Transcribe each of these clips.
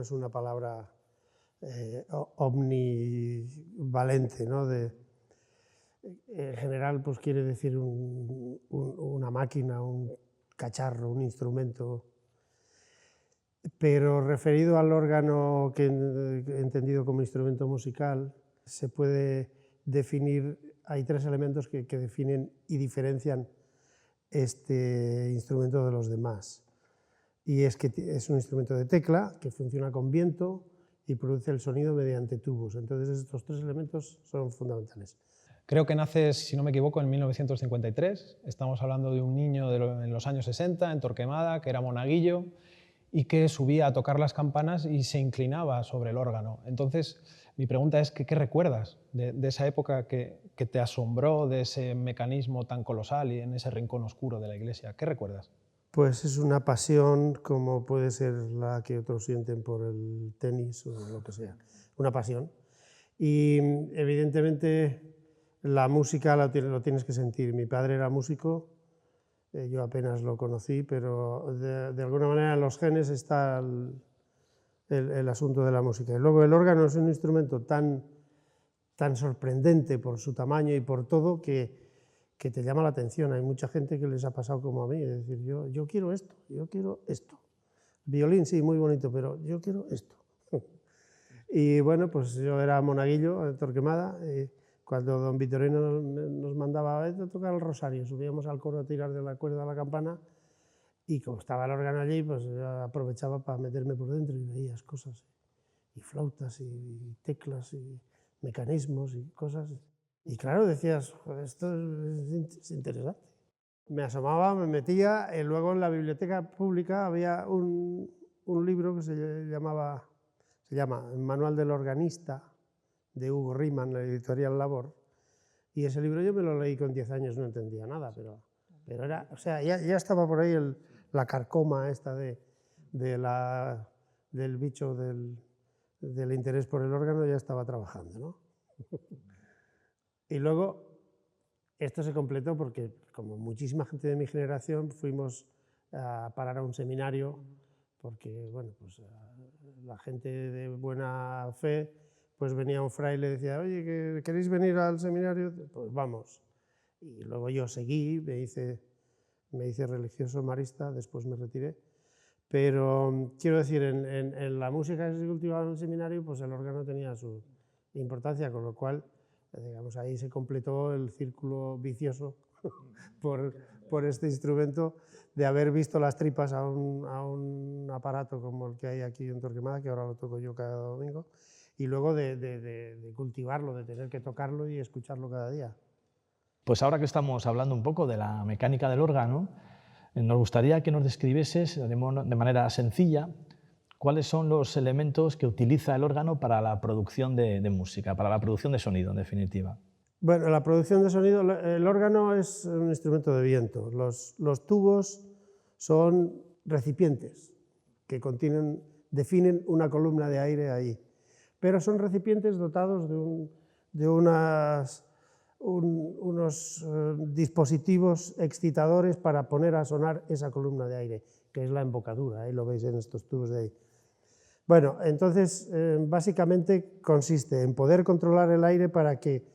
es una palabra omnivalente, ¿no? En general, pues quiere decir una máquina, un cacharro, un instrumento, pero referido al órgano que he entendido como instrumento musical, se puede definir, hay tres elementos que definen y diferencian este instrumento de los demás. Y es que es un instrumento de tecla que funciona con viento y produce el sonido mediante tubos. Entonces estos tres elementos son fundamentales. Creo que naces, si no me equivoco, en 1953. Estamos hablando de un niño en los años 60, en Torquemada, que era monaguillo y que subía a tocar las campanas y se inclinaba sobre el órgano. Entonces, mi pregunta es, ¿qué recuerdas de esa época que te asombró, de ese mecanismo tan colosal y en ese rincón oscuro de la iglesia? ¿Qué recuerdas? Pues es una pasión como puede ser la que otros sienten por el tenis o lo que sea. Una pasión. Y evidentemente la música lo tienes que sentir. Mi padre era músico, yo apenas lo conocí, pero de alguna manera en los genes está el asunto de la música. Y luego el órgano es un instrumento tan sorprendente por su tamaño y por todo que te llama la atención. Hay mucha gente que les ha pasado como a mí, es decir, yo quiero esto, yo quiero esto. Violín sí, muy bonito, pero yo quiero esto. Y bueno, pues yo era monaguillo en Torquemada, cuando don Vitorino nos mandaba a tocar el rosario, subíamos al coro a tirar de la cuerda a la campana y como estaba el órgano allí, pues yo aprovechaba para meterme por dentro y veías cosas, y flautas y teclas y mecanismos y cosas. Y claro, decías, esto es interesante. Me asomaba, me metía, y luego en la biblioteca pública había un libro que se llama El Manual del Organista, de Hugo Riemann, la editorial Labor, y ese libro yo me lo leí con 10 años, no entendía nada, pero era, o sea, ya estaba por ahí la carcoma esta del bicho del interés por el órgano, ya estaba trabajando, ¿no? Y luego esto se completó porque, como muchísima gente de mi generación, fuimos a parar a un seminario, porque bueno, pues, la gente de buena fe, pues venía un fraile y decía, oye, ¿queréis venir al seminario? Pues vamos. Y luego yo seguí, me hice religioso marista, después me retiré. Pero quiero decir, en la música que se cultivaba en el seminario, pues el órgano tenía su importancia, con lo cual, digamos, ahí se completó el círculo vicioso por este instrumento, de haber visto las tripas a un aparato como el que hay aquí en Torquemada, que ahora lo toco yo cada domingo, y luego de cultivarlo, de tener que tocarlo y escucharlo cada día. Pues ahora que estamos hablando un poco de la mecánica del órgano, nos gustaría que nos describieses de manera sencilla cuáles son los elementos que utiliza el órgano para la producción de música, para la producción de sonido, en definitiva. Bueno, la producción de sonido, el órgano es un instrumento de viento. Los tubos son recipientes que definen una columna de aire ahí, pero son recipientes dotados de unos dispositivos excitadores para poner a sonar esa columna de aire, que es la embocadura, ahí lo veis en estos tubos de ahí. Bueno, entonces básicamente consiste en poder controlar el aire para que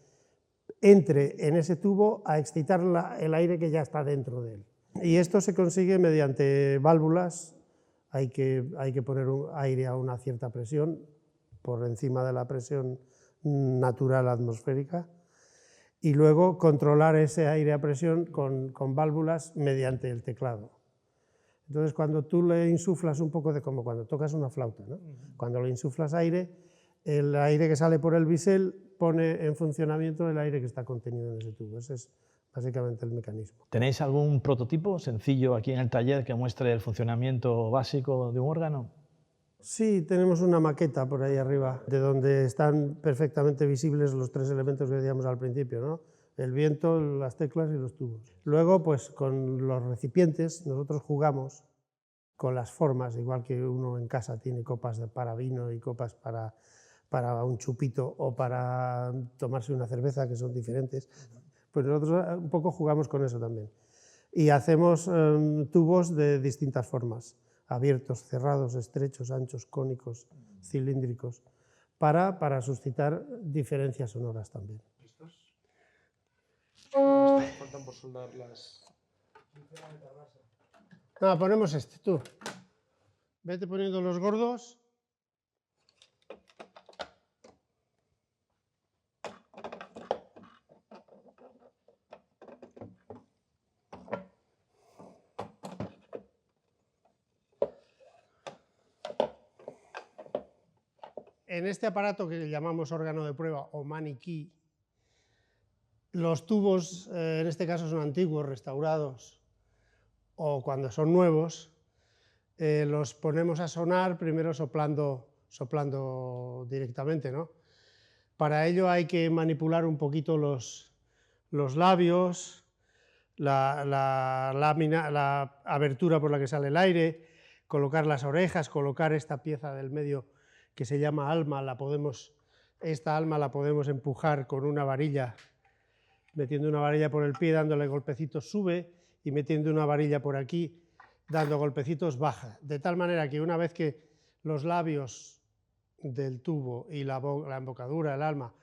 entre en ese tubo a excitar el aire que ya está dentro de él. Y esto se consigue mediante válvulas. Hay que poner un aire a una cierta presión, por encima de la presión natural atmosférica, y luego controlar ese aire a presión con válvulas mediante el teclado. Entonces, cuando tú le insuflas un poco, como cuando tocas una flauta, ¿no? Cuando le insuflas aire, el aire que sale por el bisel pone en funcionamiento el aire que está contenido en ese tubo. Ese es básicamente el mecanismo. ¿Tenéis algún prototipo sencillo aquí en el taller que muestre el funcionamiento básico de un órgano? Sí, tenemos una maqueta por ahí arriba, de donde están perfectamente visibles los tres elementos que decíamos al principio, ¿no? El viento, las teclas y los tubos. Luego, pues con los recipientes, nosotros jugamos con las formas, igual que uno en casa tiene copas para vino y copas para un chupito o para tomarse una cerveza, que son diferentes, pues nosotros un poco jugamos con eso también. Y hacemos tubos de distintas formas. abiertos, cerrados, estrechos, anchos, cónicos, cilíndricos, para suscitar diferencias sonoras también. Faltan por soldar las... No, ponemos este, tú. Vete poniendo los gordos. En este aparato que llamamos órgano de prueba o maniquí, los tubos, en este caso son antiguos, restaurados, o cuando son nuevos, los ponemos a sonar primero soplando directamente, ¿no? Para ello hay que manipular un poquito los labios, la lámina, la abertura por la que sale el aire, colocar las orejas, colocar esta pieza del medio que se llama alma, esta alma la podemos empujar con una varilla, metiendo una varilla por el pie, dándole golpecitos sube, y metiendo una varilla por aquí, dando golpecitos baja, de tal manera que una vez que los labios del tubo y la embocadura, el alma,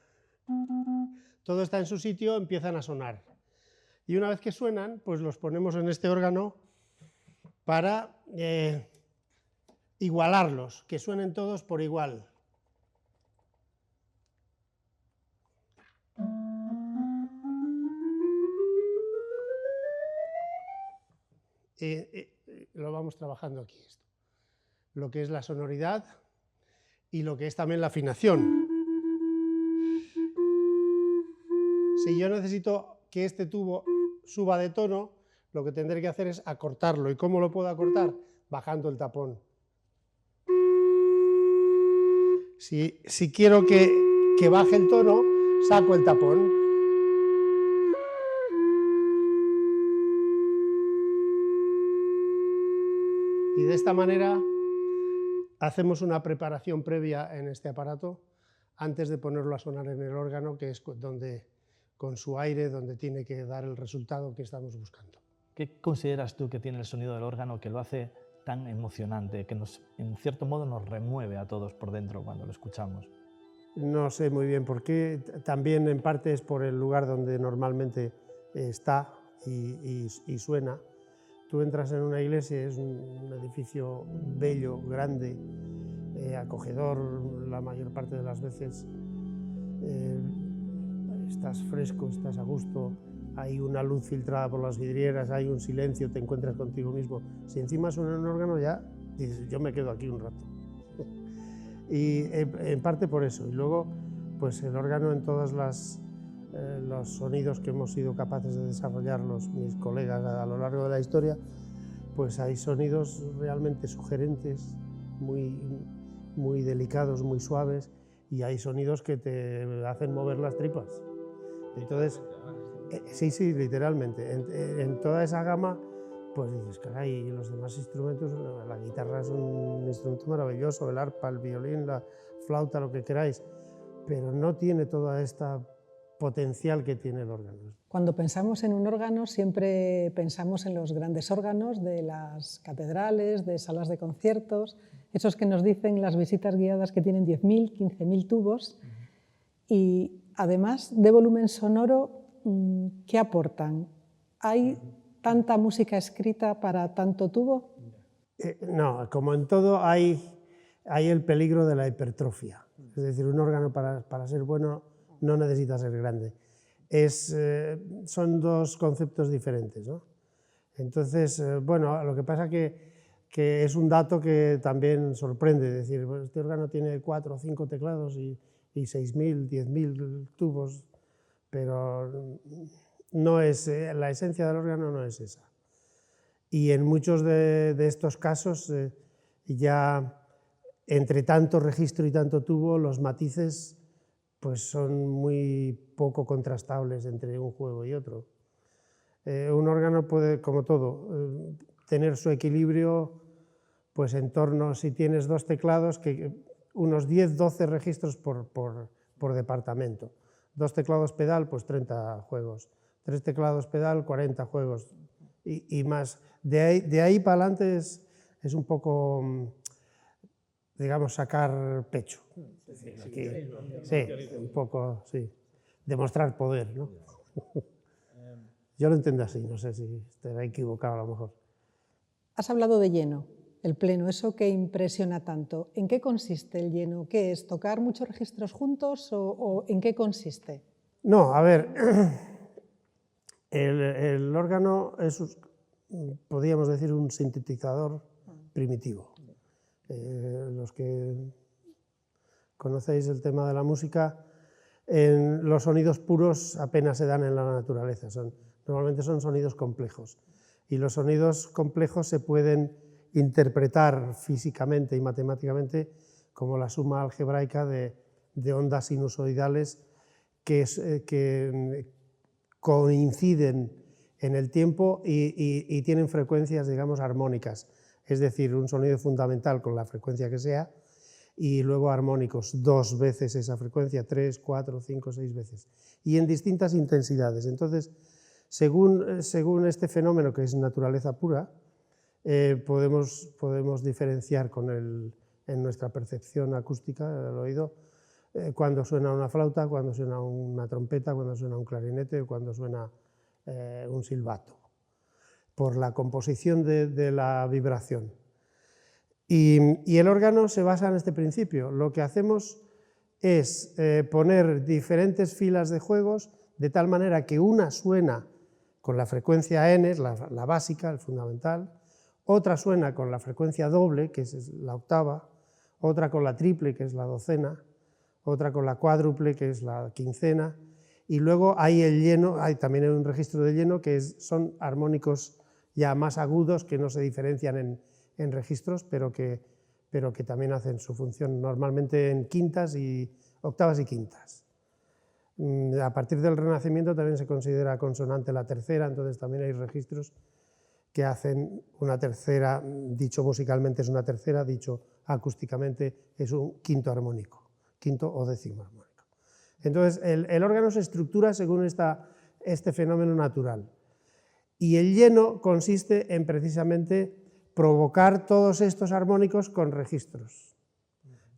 todo está en su sitio, empiezan a sonar. Y una vez que suenan, pues los ponemos en este órgano para igualarlos, que suenen todos por igual. Lo vamos trabajando aquí, esto. Lo que es la sonoridad y lo que es también la afinación. Si yo necesito que este tubo suba de tono, lo que tendré que hacer es acortarlo. ¿Y cómo lo puedo acortar? Bajando el tapón. Si quiero que baje el tono, saco el tapón. Y de esta manera hacemos una preparación previa en este aparato antes de ponerlo a sonar en el órgano, que es donde, con su aire, donde tiene que dar el resultado que estamos buscando. ¿Qué consideras tú que tiene el sonido del órgano que lo hace tan emocionante, que en cierto modo nos remueve a todos por dentro cuando lo escuchamos? No sé muy bien por qué, también en parte es por el lugar donde normalmente está y suena. Tú entras en una iglesia, es un edificio bello, grande, acogedor la mayor parte de las veces, estás fresco, estás a gusto, hay una luz filtrada por las vidrieras, hay un silencio, te encuentras contigo mismo. Si encima suena un órgano ya dices, yo me quedo aquí un rato. Y en parte por eso. Y luego, pues el órgano en todos los sonidos que hemos sido capaces de desarrollar mis colegas a lo largo de la historia, pues hay sonidos realmente sugerentes, muy delicados, muy suaves, y hay sonidos que te hacen mover las tripas. Entonces, sí, literalmente. En toda esa gama, pues dices, caray, y los demás instrumentos, la guitarra es un instrumento maravilloso, el arpa, el violín, la flauta, lo que queráis, pero no tiene toda esta potencial que tiene el órgano. Cuando pensamos en un órgano siempre pensamos en los grandes órganos de las catedrales, de salas de conciertos, esos que nos dicen las visitas guiadas que tienen 10.000, 15.000 tubos, y además de volumen sonoro, ¿qué aportan? ¿Hay tanta música escrita para tanto tubo? No, como en todo hay el peligro de la hipertrofia. Es decir, un órgano para ser bueno no necesita ser grande. Son dos conceptos diferentes, ¿no? Entonces, bueno, lo que pasa que es un dato que también sorprende. Es decir, este órgano tiene 4 o 5 teclados y 6.000, 10.000 tubos, pero no es, la esencia del órgano no es esa. Y en muchos de estos casos, ya entre tanto registro y tanto tubo, los matices pues son muy poco contrastables entre un juego y otro. Un órgano puede, como todo, tener su equilibrio pues en torno, si tienes 2 teclados, que unos 10-12 registros por departamento. 2 teclados pedal, pues 30 juegos. 3 teclados pedal, 40 juegos y más. De ahí para adelante es es un poco, digamos, sacar pecho. Sí, un poco, sí, demostrar poder, ¿no? Yo lo entiendo así, no sé si estará equivocado a lo mejor. Has hablado de lleno, el pleno, eso que impresiona tanto. ¿En qué consiste el lleno? ¿Qué es? ¿Tocar muchos registros juntos o en qué consiste? No, a ver, el órgano es, podríamos decir, un sintetizador primitivo. Los que conocéis el tema de la música, los sonidos puros apenas se dan en la naturaleza, normalmente son sonidos complejos. Y los sonidos complejos se pueden interpretar físicamente y matemáticamente como la suma algebraica de ondas sinusoidales que coinciden en el tiempo y tienen frecuencias, digamos, armónicas. Es decir, un sonido fundamental con la frecuencia que sea y luego armónicos 2 veces esa frecuencia, 3, 4, 5, 6 veces. Y en distintas intensidades. Entonces, según este fenómeno, que es naturaleza pura, podemos diferenciar en nuestra percepción acústica del oído cuando suena una flauta, cuando suena una trompeta, cuando suena un clarinete o cuando suena un silbato, por la composición de la vibración. Y el órgano se basa en este principio. Lo que hacemos es poner diferentes filas de juegos de tal manera que una suena con la frecuencia n, la básica, el fundamental, otra suena con la frecuencia doble, que es la octava, otra con la triple, que es la docena, otra con la cuádruple, que es la quincena, y luego hay el lleno, hay también un registro de lleno que son armónicos ya más agudos que no se diferencian en registros, pero que también hacen su función normalmente en quintas y octavas y quintas. A partir del Renacimiento también se considera consonante la tercera, entonces también hay registros que hacen una tercera, dicho musicalmente es una tercera, dicho acústicamente es un quinto armónico, quinto o décimo armónico. Entonces el órgano se estructura según este fenómeno natural. Y el lleno consiste en precisamente provocar todos estos armónicos con registros,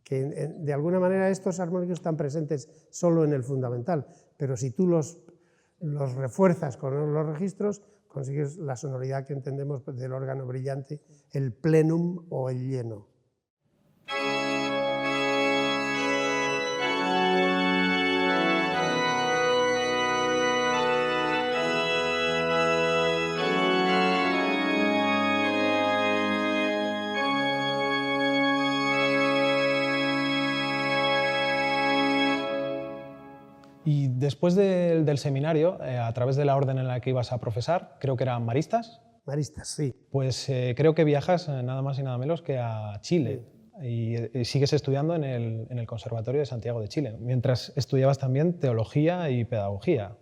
que de alguna manera estos armónicos están presentes solo en el fundamental, pero si tú los refuerzas con los registros, consigues la sonoridad que entendemos del órgano brillante, el plenum o el lleno. Y después del seminario, a través de la orden en la que ibas a profesar, creo que eran maristas. Maristas, sí. Pues creo que viajas nada más y nada menos que a Chile. Sí. Y sigues estudiando en el Conservatorio de Santiago de Chile, mientras estudiabas también teología y pedagogía.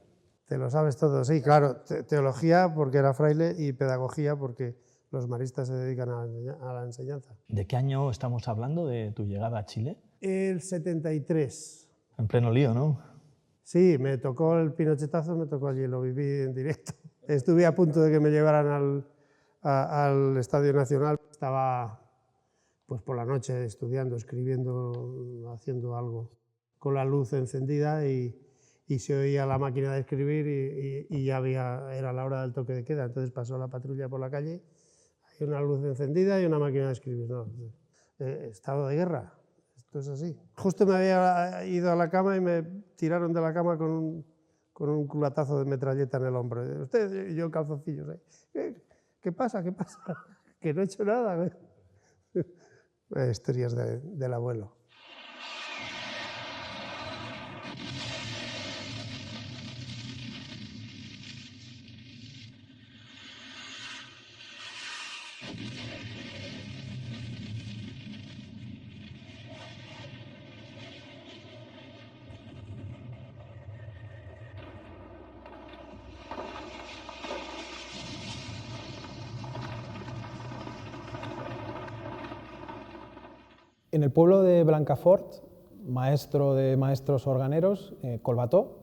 Te lo sabes todo, sí, claro. Teología porque era fraile y pedagogía porque los maristas se dedican a la enseñanza. ¿De qué año estamos hablando de tu llegada a Chile? El 73. En pleno lío, ¿no? Sí, me tocó el pinochetazo, me tocó allí, lo viví en directo. Estuve a punto de que me llevaran al Estadio Nacional. Estaba pues por la noche estudiando, escribiendo, haciendo algo con la luz encendida y se oía la máquina de escribir y ya era la hora del toque de queda. Entonces pasó la patrulla por la calle, hay una luz encendida y una máquina de escribir. No, estado de guerra. Esto es así. Justo me había ido a la cama y me tiraron de la cama con un culatazo de metralleta en el hombro. Usted, yo calzoncillos. ¿Qué pasa? ¿Qué pasa? Que no he hecho nada. Historias del abuelo. En el pueblo de Blancafort, maestro de maestros organeros, Collbató,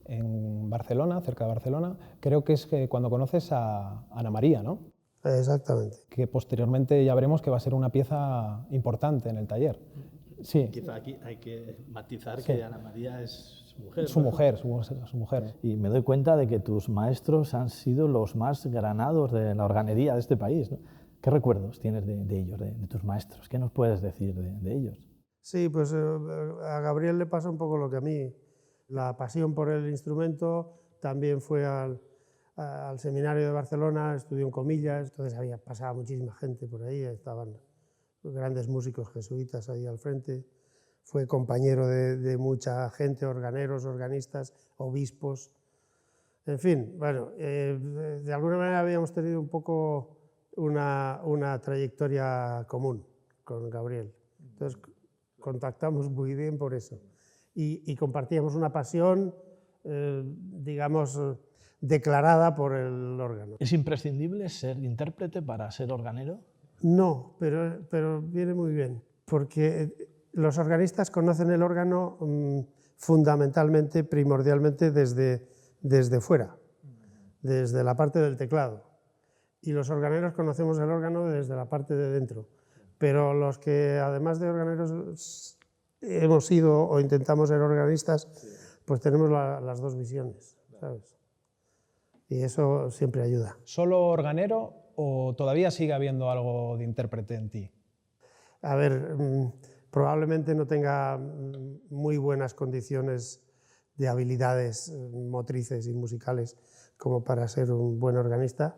en Barcelona, cerca de Barcelona, creo que es cuando conoces a Ana María, ¿no? Exactamente. que posteriormente ya veremos que va a ser una pieza importante en el taller. Sí, Quizá aquí hay que matizar que Ana María es mujer. su mujer, su mujer. Y me doy cuenta de que tus maestros han sido los más granados de la organería de este país, ¿no? ¿Qué recuerdos tienes de ellos, de tus maestros? ¿Qué nos puedes decir de ellos? Sí, pues a Gabriel le pasa un poco lo que a mí. La pasión por el instrumento, también fue al seminario de Barcelona, estudió en Comillas, entonces pasaba muchísima gente por ahí, estaban grandes músicos jesuitas ahí al frente. Fue compañero de mucha gente, organeros, organistas, obispos, en fin, bueno, de alguna manera habíamos tenido un poco una trayectoria común con Gabriel. Entonces contactamos muy bien por eso. Y compartíamos una pasión, digamos, declarada por el órgano. ¿Es imprescindible ser intérprete para ser organero? No, pero viene muy bien, porque los organistas conocen el órgano fundamentalmente, primordialmente desde fuera, desde la parte del teclado. Y los organeros conocemos el órgano desde la parte de dentro. Pero los que, además de organeros, hemos sido o intentamos ser organistas, pues tenemos las dos visiones, ¿sabes? Y eso siempre ayuda. ¿Solo organero o todavía sigue habiendo algo de intérprete en ti? A ver, probablemente no tenga muy buenas condiciones de habilidades motrices y musicales como para ser un buen organista,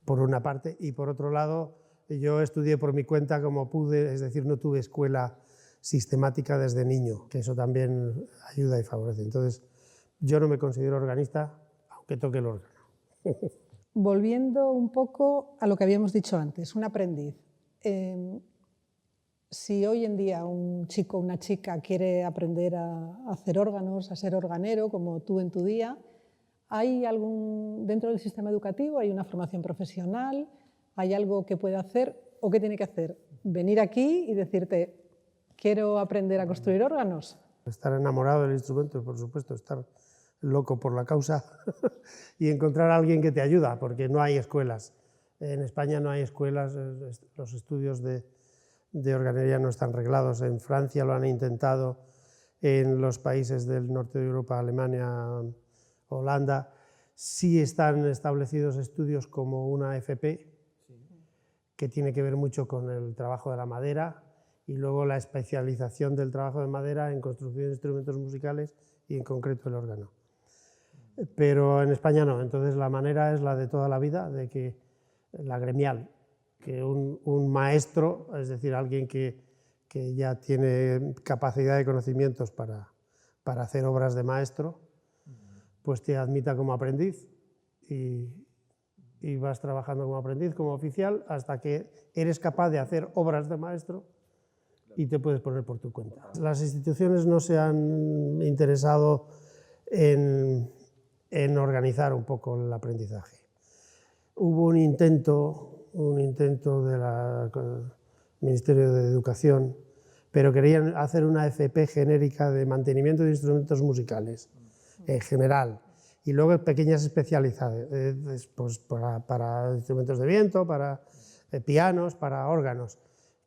por una parte, y por otro lado, yo estudié por mi cuenta como pude, es decir, no tuve escuela sistemática desde niño, que eso también ayuda y favorece. Entonces, yo no me considero organista, aunque toque el órgano. Volviendo un poco a lo que habíamos dicho antes, un aprendiz. Si hoy en día un chico o una chica quiere aprender a hacer órganos, a ser organero, como tú en tu día, ¿hay algún, dentro del sistema educativo, hay una formación profesional? ¿Hay algo que puede hacer o qué tiene que hacer? ¿Venir aquí y decirte, quiero aprender a construir órganos? Estar enamorado del instrumento, por supuesto, estar loco por la causa y encontrar a alguien que te ayuda, porque no hay escuelas. En España no hay escuelas, los estudios de organería no están reglados. En Francia lo han intentado, en los países del norte de Europa, Alemania, Holanda, sí están establecidos estudios como una FP, que tiene que ver mucho con el trabajo de la madera, y luego la especialización del trabajo de madera en construcción de instrumentos musicales y en concreto el órgano. Pero en España no, entonces la manera es la de toda la vida, de que la gremial, que un maestro, es decir, alguien que ya tiene capacidad y conocimientos para hacer obras de maestro, pues te admita como aprendiz y vas trabajando como aprendiz, como oficial, hasta que eres capaz de hacer obras de maestro y te puedes poner por tu cuenta. Las instituciones no se han interesado en organizar un poco el aprendizaje. Hubo un intento del Ministerio de Educación, pero querían hacer una FP genérica de mantenimiento de instrumentos musicales, en general, y luego pequeñas especializadas, pues para instrumentos de viento, para pianos, para órganos.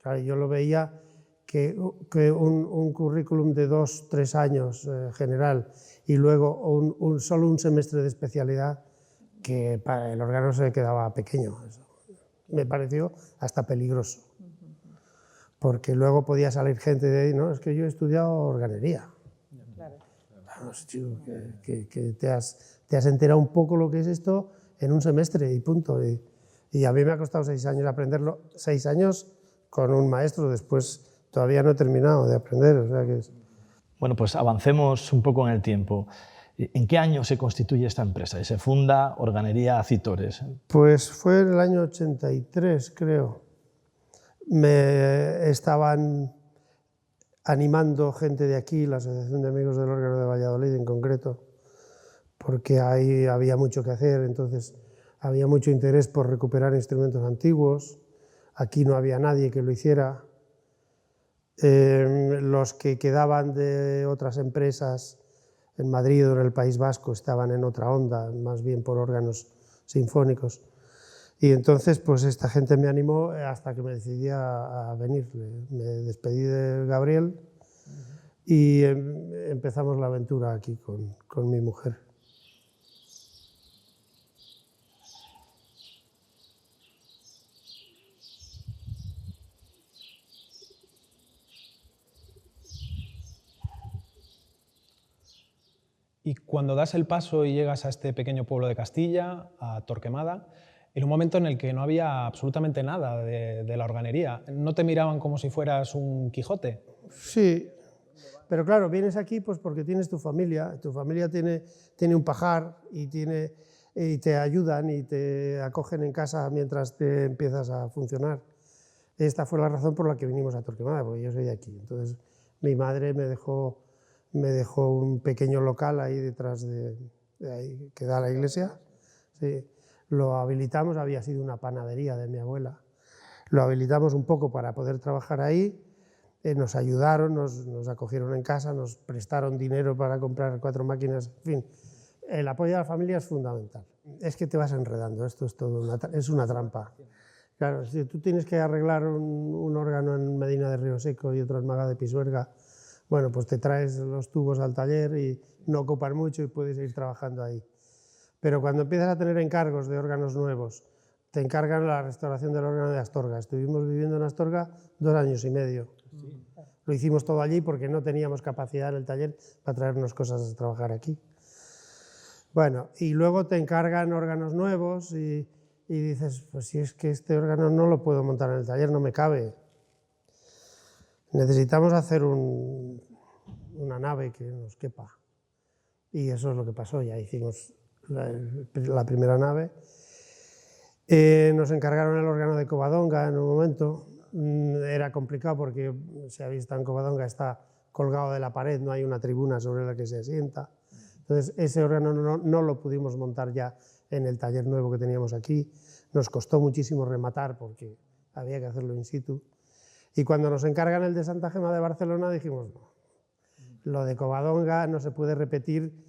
Claro, yo lo veía que un currículum de 2-3 años general y luego solo un semestre de especialidad, que para el órgano se quedaba pequeño. Eso me pareció hasta peligroso, porque luego podía salir gente de ahí, no, es que yo he estudiado organería. Claro. Vamos, chico, que te has enterado un poco lo que es esto en un semestre y punto. Y a mí me ha costado 6 años aprenderlo, 6 años con un maestro, después todavía no he terminado de aprender. O sea que Bueno, pues avancemos un poco en el tiempo. ¿En qué año se constituye esta empresa y se funda Organería Acitores? Pues fue en el año 83, creo. Me estaban animando gente de aquí, la Asociación de Amigos del Órgano de Valladolid en concreto, porque ahí había mucho que hacer, entonces había mucho interés por recuperar instrumentos antiguos. Aquí no había nadie que lo hiciera. Los que quedaban de otras empresas en Madrid o en el País Vasco estaban en otra onda, más bien por órganos sinfónicos. Y entonces, pues esta gente me animó hasta que me decidí a venir. Me despedí de Gabriel y empezamos la aventura aquí con mi mujer. Y cuando das el paso y llegas a este pequeño pueblo de Castilla, a Torquemada, en un momento en el que no había absolutamente nada de la organería, ¿no te miraban como si fueras un Quijote? Sí, pero claro, vienes aquí pues porque tienes tu familia tiene un pajar y te ayudan y te acogen en casa mientras te empiezas a funcionar. Esta fue la razón por la que vinimos a Torquemada, porque yo soy de aquí. Entonces mi madre me dejó un pequeño local ahí detrás de ahí, que da a la iglesia. Sí. Lo habilitamos, había sido una panadería de mi abuela. Lo habilitamos un poco para poder trabajar ahí. Nos ayudaron, nos acogieron en casa, nos prestaron dinero para comprar 4 máquinas, en fin. El apoyo de la familia es fundamental. Es que te vas enredando, esto es todo es una trampa. Claro, si tú tienes que arreglar un órgano en Medina de Río Seco y otro en Maga de Pisuerga, bueno, pues te traes los tubos al taller y no ocupan mucho y puedes ir trabajando ahí. Pero cuando empiezas a tener encargos de órganos nuevos, te encargan la restauración del órgano de Astorga. Estuvimos viviendo en Astorga 2 años y medio. Lo hicimos todo allí porque no teníamos capacidad en el taller para traernos cosas a trabajar aquí. Bueno, y luego te encargan órganos nuevos y dices, pues si es que este órgano no lo puedo montar en el taller, no me cabe. Necesitamos hacer una nave que nos quepa. Y eso es lo que pasó, ya hicimos la primera nave. Nos encargaron el órgano de Covadonga en un momento. Era complicado porque, si habéis estado en Covadonga, está colgado de la pared, no hay una tribuna sobre la que se asienta. Entonces ese órgano no lo pudimos montar ya en el taller nuevo que teníamos aquí. Nos costó muchísimo rematar porque había que hacerlo in situ. Y cuando nos encargan el de Santa Gema de Barcelona dijimos, no, lo de Covadonga no se puede repetir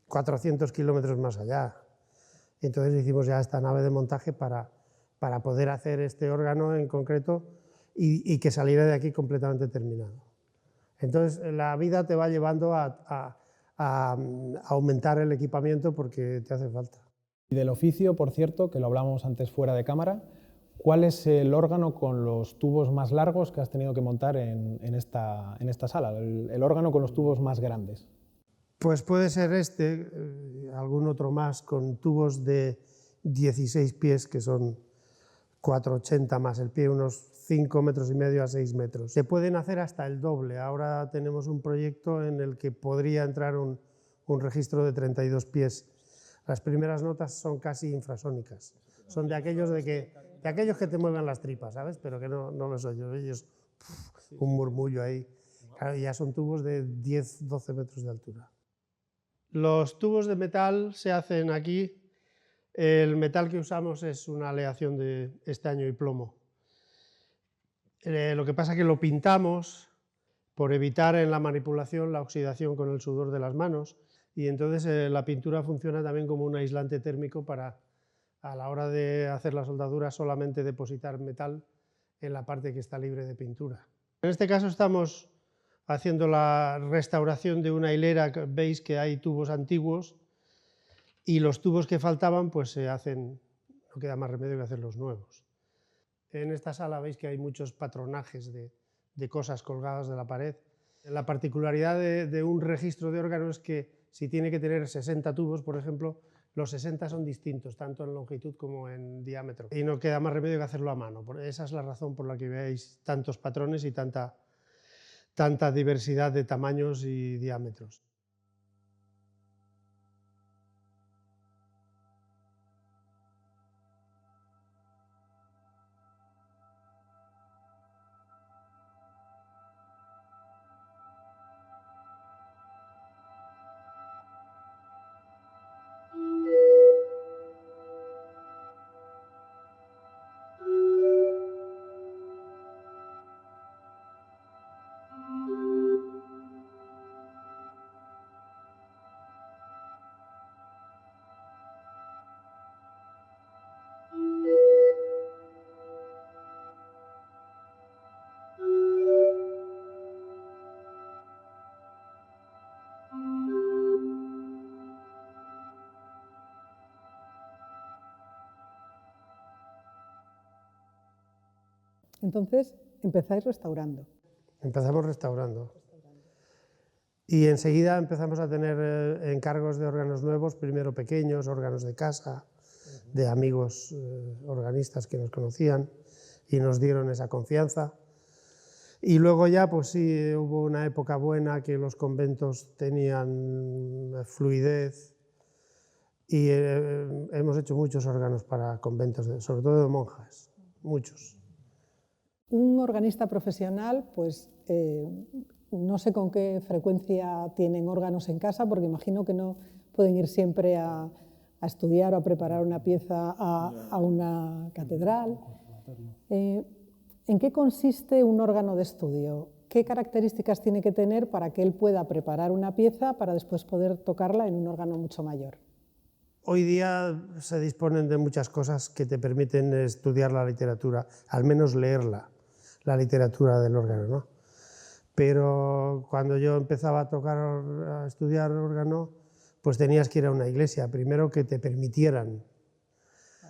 400 kilómetros más allá. Entonces hicimos ya esta nave de montaje para poder hacer este órgano en concreto y que saliera de aquí completamente terminado. Entonces la vida te va llevando a aumentar el equipamiento porque te hace falta. Y del oficio, por cierto, que lo hablamos antes fuera de cámara, ¿cuál es el órgano con los tubos más largos que has tenido que montar en esta sala? El órgano con los tubos más grandes. Pues puede ser algún otro más con tubos de 16 pies, que son 4,80 más el pie, unos 5,5 metros a 6 metros. Se pueden hacer hasta el doble. Ahora tenemos un proyecto en el que podría entrar un registro de 32 pies. Las primeras notas son casi infrasónicas. Son de aquellos que te mueven las tripas, ¿sabes? Pero que no los oyes. Ellos, un murmullo ahí. Claro, ya son tubos de 10-12 metros de altura. Los tubos de metal se hacen aquí. El metal que usamos es una aleación de estaño y plomo. Lo que pasa es que lo pintamos por evitar en la manipulación la oxidación con el sudor de las manos, y entonces la pintura funciona también como un aislante térmico para, a la hora de hacer la soldadura, solamente depositar metal en la parte que está libre de pintura. En este caso estamos haciendo la restauración de una hilera. Veis que hay tubos antiguos y los tubos que faltaban pues se hacen, no queda más remedio que hacer los nuevos. En esta sala veis que hay muchos patronajes de cosas colgadas de la pared. La particularidad de un registro de órgano es que si tiene que tener 60 tubos, por ejemplo, los 60 son distintos, tanto en longitud como en diámetro. Y no queda más remedio que hacerlo a mano. Esa es la razón por la que veis tantos patrones y tanta diversidad de tamaños y diámetros. Entonces empezáis restaurando. Empezamos restaurando. Y enseguida empezamos a tener encargos de órganos nuevos, primero pequeños, órganos de casa, de amigos organistas que nos conocían y nos dieron esa confianza. Y luego ya, pues sí, hubo una época buena que los conventos tenían fluidez y hemos hecho muchos órganos para conventos, sobre todo de monjas, muchos. Un organista profesional, pues no sé con qué frecuencia tienen órganos en casa, porque imagino que no pueden ir siempre a estudiar o a preparar una pieza a una catedral. ¿En qué consiste un órgano de estudio? ¿Qué características tiene que tener para que él pueda preparar una pieza para después poder tocarla en un órgano mucho mayor? Hoy día se disponen de muchas cosas que te permiten estudiar la literatura, al menos leerla, la literatura del órgano, ¿no? Pero cuando yo empezaba a estudiar órgano, pues tenías que ir a una iglesia, primero que te permitieran.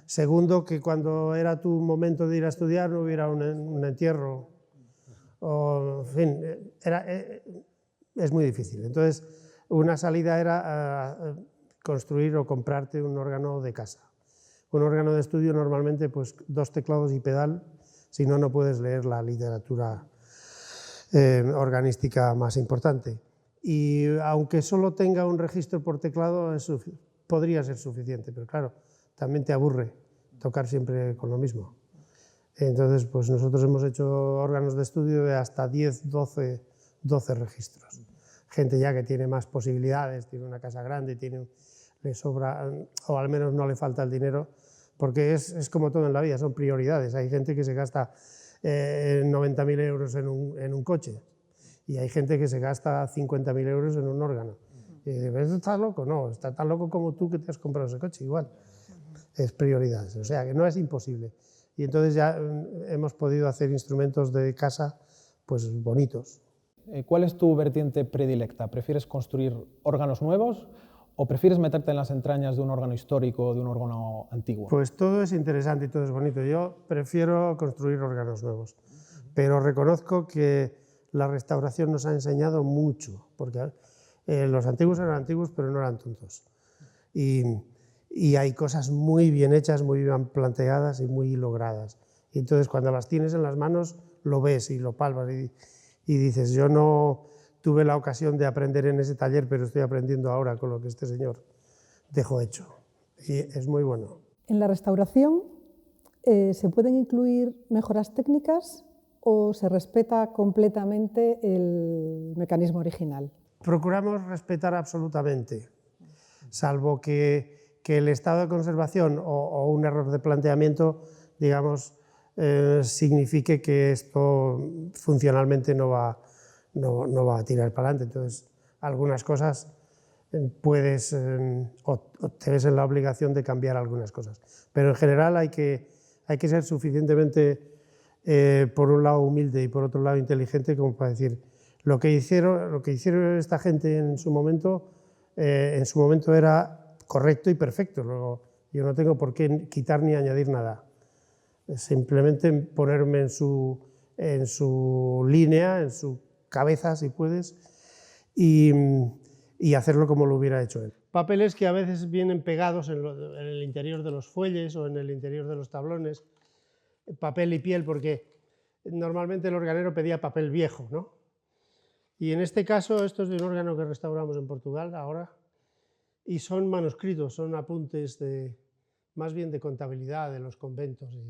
Segundo, que cuando era tu momento de ir a estudiar no hubiera un entierro. O, en fin, es muy difícil. Entonces, una salida era construir o comprarte un órgano de casa. Un órgano de estudio normalmente, pues 2 teclados y pedal, si no, no puedes leer la literatura organística más importante. Y aunque solo tenga un registro por teclado, podría ser suficiente, pero claro, también te aburre tocar siempre con lo mismo. Entonces, pues nosotros hemos hecho órganos de estudio de hasta 10, 12 registros. Gente ya que tiene más posibilidades, tiene una casa grande, le sobra, o al menos no le falta el dinero, porque es como todo en la vida, son prioridades. Hay gente que se gasta 90.000 euros en un coche, y hay gente que se gasta 50.000 euros en un órgano. Y dices, ¿estás loco? No, está tan loco como tú que te has comprado ese coche, igual. Es prioridades, o sea que no es imposible. Y entonces ya hemos podido hacer instrumentos de casa pues bonitos. ¿Cuál es tu vertiente predilecta? ¿Prefieres construir órganos nuevos o prefieres meterte en las entrañas de un órgano histórico o de un órgano antiguo? Pues todo es interesante y todo es bonito. Yo prefiero construir órganos nuevos, pero reconozco que la restauración nos ha enseñado mucho, porque los antiguos eran antiguos, pero no eran tontos. Y hay cosas muy bien hechas, muy bien planteadas y muy logradas. Y entonces cuando las tienes en las manos, lo ves y lo palpas y dices, yo no tuve la ocasión de aprender en ese taller, pero estoy aprendiendo ahora con lo que este señor dejó hecho. Y es muy bueno. En la restauración, ¿se pueden incluir mejoras técnicas o se respeta completamente el mecanismo original? Procuramos respetar absolutamente, salvo que el estado de conservación o un error de planteamiento, digamos, signifique que esto funcionalmente no va a tirar para adelante. Entonces, algunas cosas puedes o te ves en la obligación de cambiar algunas cosas. Pero en general hay que ser suficientemente, por un lado, humilde y por otro lado, inteligente como para decir, lo que hicieron esta gente en su momento era correcto y perfecto. Luego, yo no tengo por qué quitar ni añadir nada. Simplemente ponerme en su línea, en su cabeza, si puedes, y hacerlo como lo hubiera hecho él. Papeles que a veces vienen pegados en el interior de los fuelles o en el interior de los tablones, papel y piel, porque normalmente el organero pedía papel viejo, ¿no? Y en este caso, esto es de un órgano que restauramos en Portugal ahora, y son manuscritos, son apuntes más bien de contabilidad de los conventos y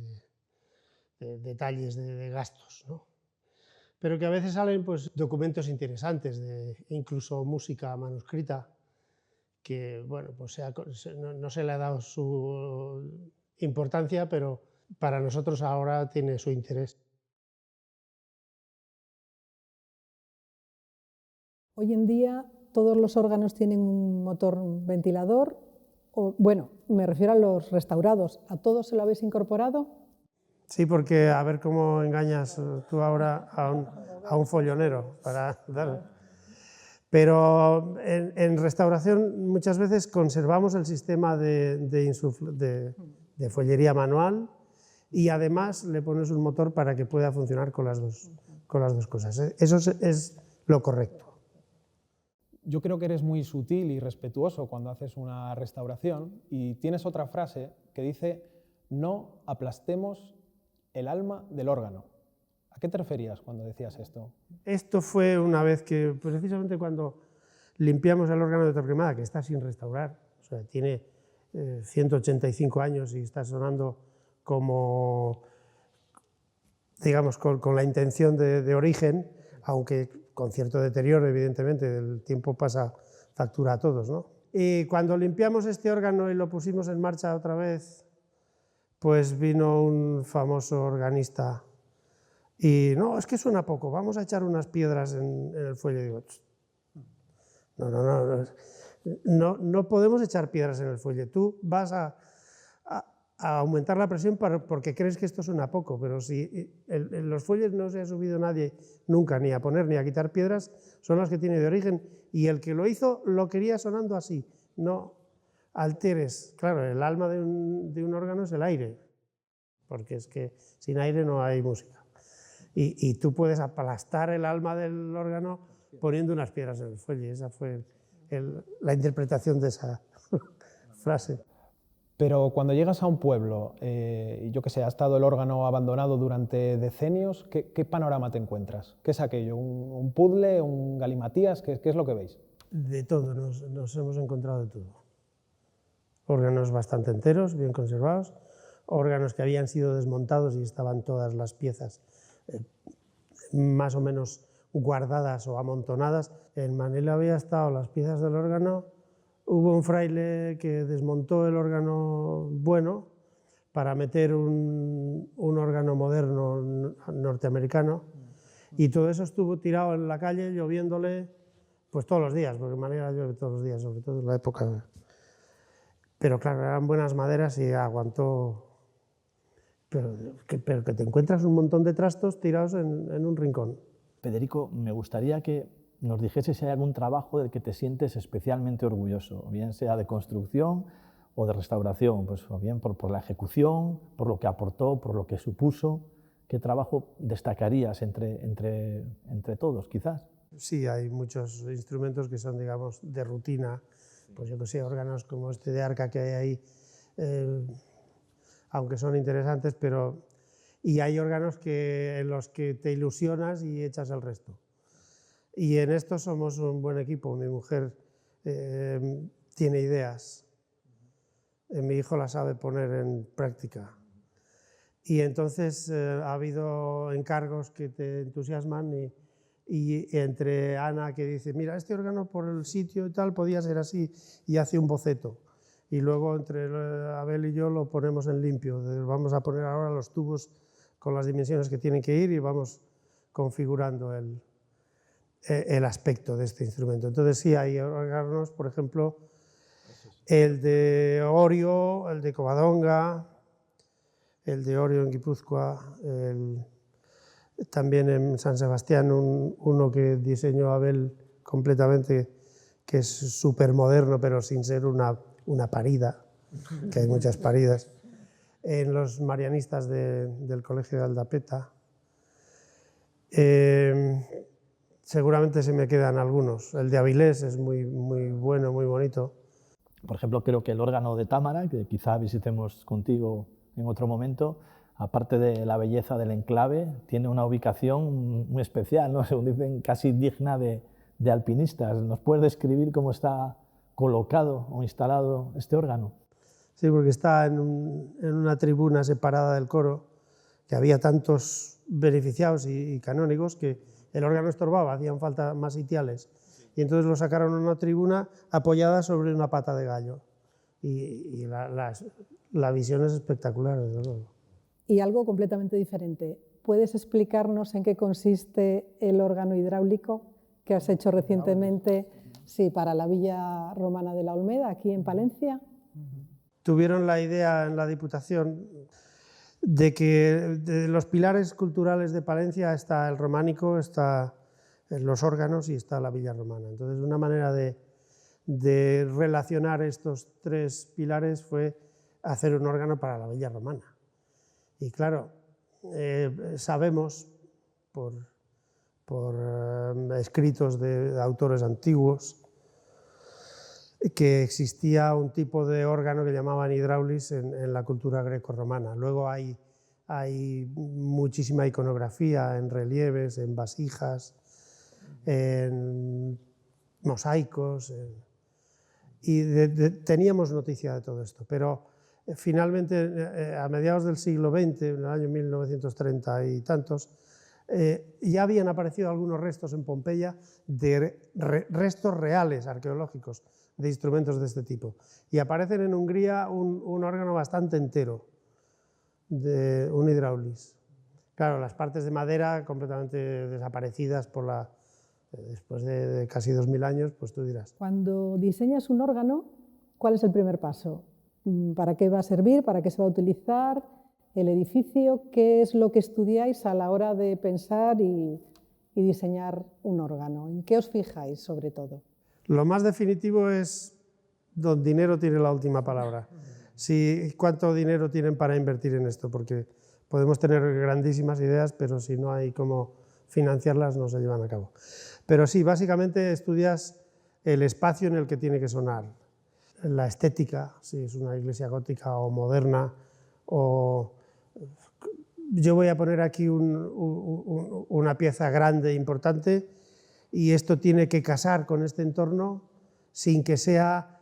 de detalles de gastos, ¿no? Pero que a veces salen pues, documentos interesantes, incluso música manuscrita, que bueno, pues no se le ha dado su importancia, pero para nosotros ahora tiene su interés. Hoy en día todos los órganos tienen un motor ventilador, bueno, me refiero a los restaurados, ¿a todos se lo habéis incorporado? Sí, porque a ver cómo engañas tú ahora a un follonero para dar. Pero en restauración muchas veces conservamos el sistema de follería manual y además le pones un motor para que pueda funcionar con las dos cosas. Eso es lo correcto. Yo creo que eres muy sutil y respetuoso cuando haces una restauración y tienes otra frase que dice: no aplastemos el alma del órgano. ¿A qué te referías cuando decías esto? Esto fue una vez que, precisamente cuando limpiamos el órgano de Torquemada, que está sin restaurar, o sea, tiene 185 años y está sonando como, digamos, con la intención de origen, aunque con cierto deterioro, evidentemente, el tiempo pasa factura a todos, ¿no? Y cuando limpiamos este órgano y lo pusimos en marcha otra vez, pues vino un famoso organista y no, es que suena poco, vamos a echar unas piedras en el fuelle. Digo, no podemos echar piedras en el fuelle. Tú vas a aumentar la presión porque crees que esto suena poco, pero si en los fuelles no se ha subido nadie nunca ni a poner ni a quitar piedras, son las que tiene de origen, y el que lo hizo lo quería sonando así. No alteres, claro, el alma de un órgano es el aire, porque es que sin aire no hay música. Y tú puedes aplastar el alma del órgano poniendo unas piedras en el fuelle. Esa fue la interpretación de esa frase. Pero cuando llegas a un pueblo, y yo qué sé, ha estado el órgano abandonado durante decenios, ¿qué panorama te encuentras? ¿Qué es aquello? ¿Un puzzle? ¿Un galimatías? ¿Qué es lo que veis? De todo, nos hemos encontrado de todo. Órganos bastante enteros, bien conservados, órganos que habían sido desmontados y estaban todas las piezas más o menos guardadas o amontonadas. En Manila había estado las piezas del órgano. Hubo un fraile que desmontó el órgano bueno para meter un órgano moderno norteamericano, y todo eso estuvo tirado en la calle, lloviéndole, pues todos los días, porque en Manila llueve todos los días, sobre todo en la época. Pero claro, eran buenas maderas y aguantó. Pero que te encuentras un montón de trastos tirados en un rincón. Federico, me gustaría que nos dijese si hay algún trabajo del que te sientes especialmente orgulloso, bien sea de construcción o de restauración, pues, o bien por la ejecución, por lo que aportó, por lo que supuso. ¿Qué trabajo destacarías entre todos, quizás? Sí, hay muchos instrumentos que son, digamos, de rutina, pues yo que sé, órganos como este de arca que hay ahí, aunque son interesantes, y hay órganos en los que te ilusionas y echas el resto. Y en esto somos un buen equipo. Mi mujer tiene ideas, mi hijo las sabe poner en práctica. Y entonces ha habido encargos que te entusiasman, y entre Ana, que dice, mira, este órgano por el sitio y tal podía ser así, y hace un boceto. Y luego entre Abel y yo lo ponemos en limpio. Vamos a poner ahora los tubos con las dimensiones que tienen que ir y vamos configurando el aspecto de este instrumento. Entonces sí, hay órganos, por ejemplo, el de Orio, el de Covadonga, el de Orio en Guipúzcoa, también en San Sebastián uno que diseñó Abel completamente, que es súper moderno, pero sin ser una parida, que hay muchas paridas, en los marianistas del Colegio de Aldapeta. Seguramente se me quedan algunos. El de Avilés es muy bueno, muy bonito. Por ejemplo, creo que el órgano de Támara, que quizá visitemos contigo en otro momento, aparte de la belleza del enclave, tiene una ubicación muy especial, ¿no? Según dicen, casi digna de alpinistas. ¿Nos puedes describir cómo está colocado o instalado este órgano? Sí, porque está en una tribuna separada del coro, que había tantos beneficiados y canónigos que el órgano estorbaba, hacían falta más sitiales. Y entonces lo sacaron a una tribuna apoyada sobre una pata de gallo. Y la visión es espectacular, desde luego. Y algo completamente diferente. ¿Puedes explicarnos en qué consiste el órgano hidráulico que has hecho recientemente, sí, para la Villa Romana de la Olmeda, aquí en Palencia? Tuvieron la idea en la Diputación de que de los pilares culturales de Palencia está el románico, está los órganos y está la Villa Romana. Entonces, una manera de relacionar estos tres pilares fue hacer un órgano para la Villa Romana. Y claro, sabemos por escritos de autores antiguos que existía un tipo de órgano que llamaban hidráulis en la cultura greco-romana. Luego hay muchísima iconografía en relieves, en vasijas, en mosaicos, y teníamos noticia de todo esto, pero finalmente a mediados del siglo XX, en el año 1930 y tantos, ya habían aparecido algunos restos en Pompeya de restos reales arqueológicos de instrumentos de este tipo, y aparecen en Hungría un órgano bastante entero, de un hidráulis. Claro, las partes de madera completamente desaparecidas después de casi 2000 años, pues tú dirás. Cuando diseñas un órgano, ¿cuál es el primer paso? ¿Para qué va a servir? ¿Para qué se va a utilizar? ¿El edificio? ¿Qué es lo que estudiáis a la hora de pensar y diseñar un órgano? ¿En qué os fijáis sobre todo? Lo más definitivo es don dinero tiene la última palabra. ¿Cuánto dinero tienen para invertir en esto? Porque podemos tener grandísimas ideas, pero si no hay cómo financiarlas no se llevan a cabo. Pero sí, básicamente estudias el espacio en el que tiene que sonar, la estética, si es una iglesia gótica o moderna, o yo voy a poner aquí una pieza grande, importante, y esto tiene que casar con este entorno sin que sea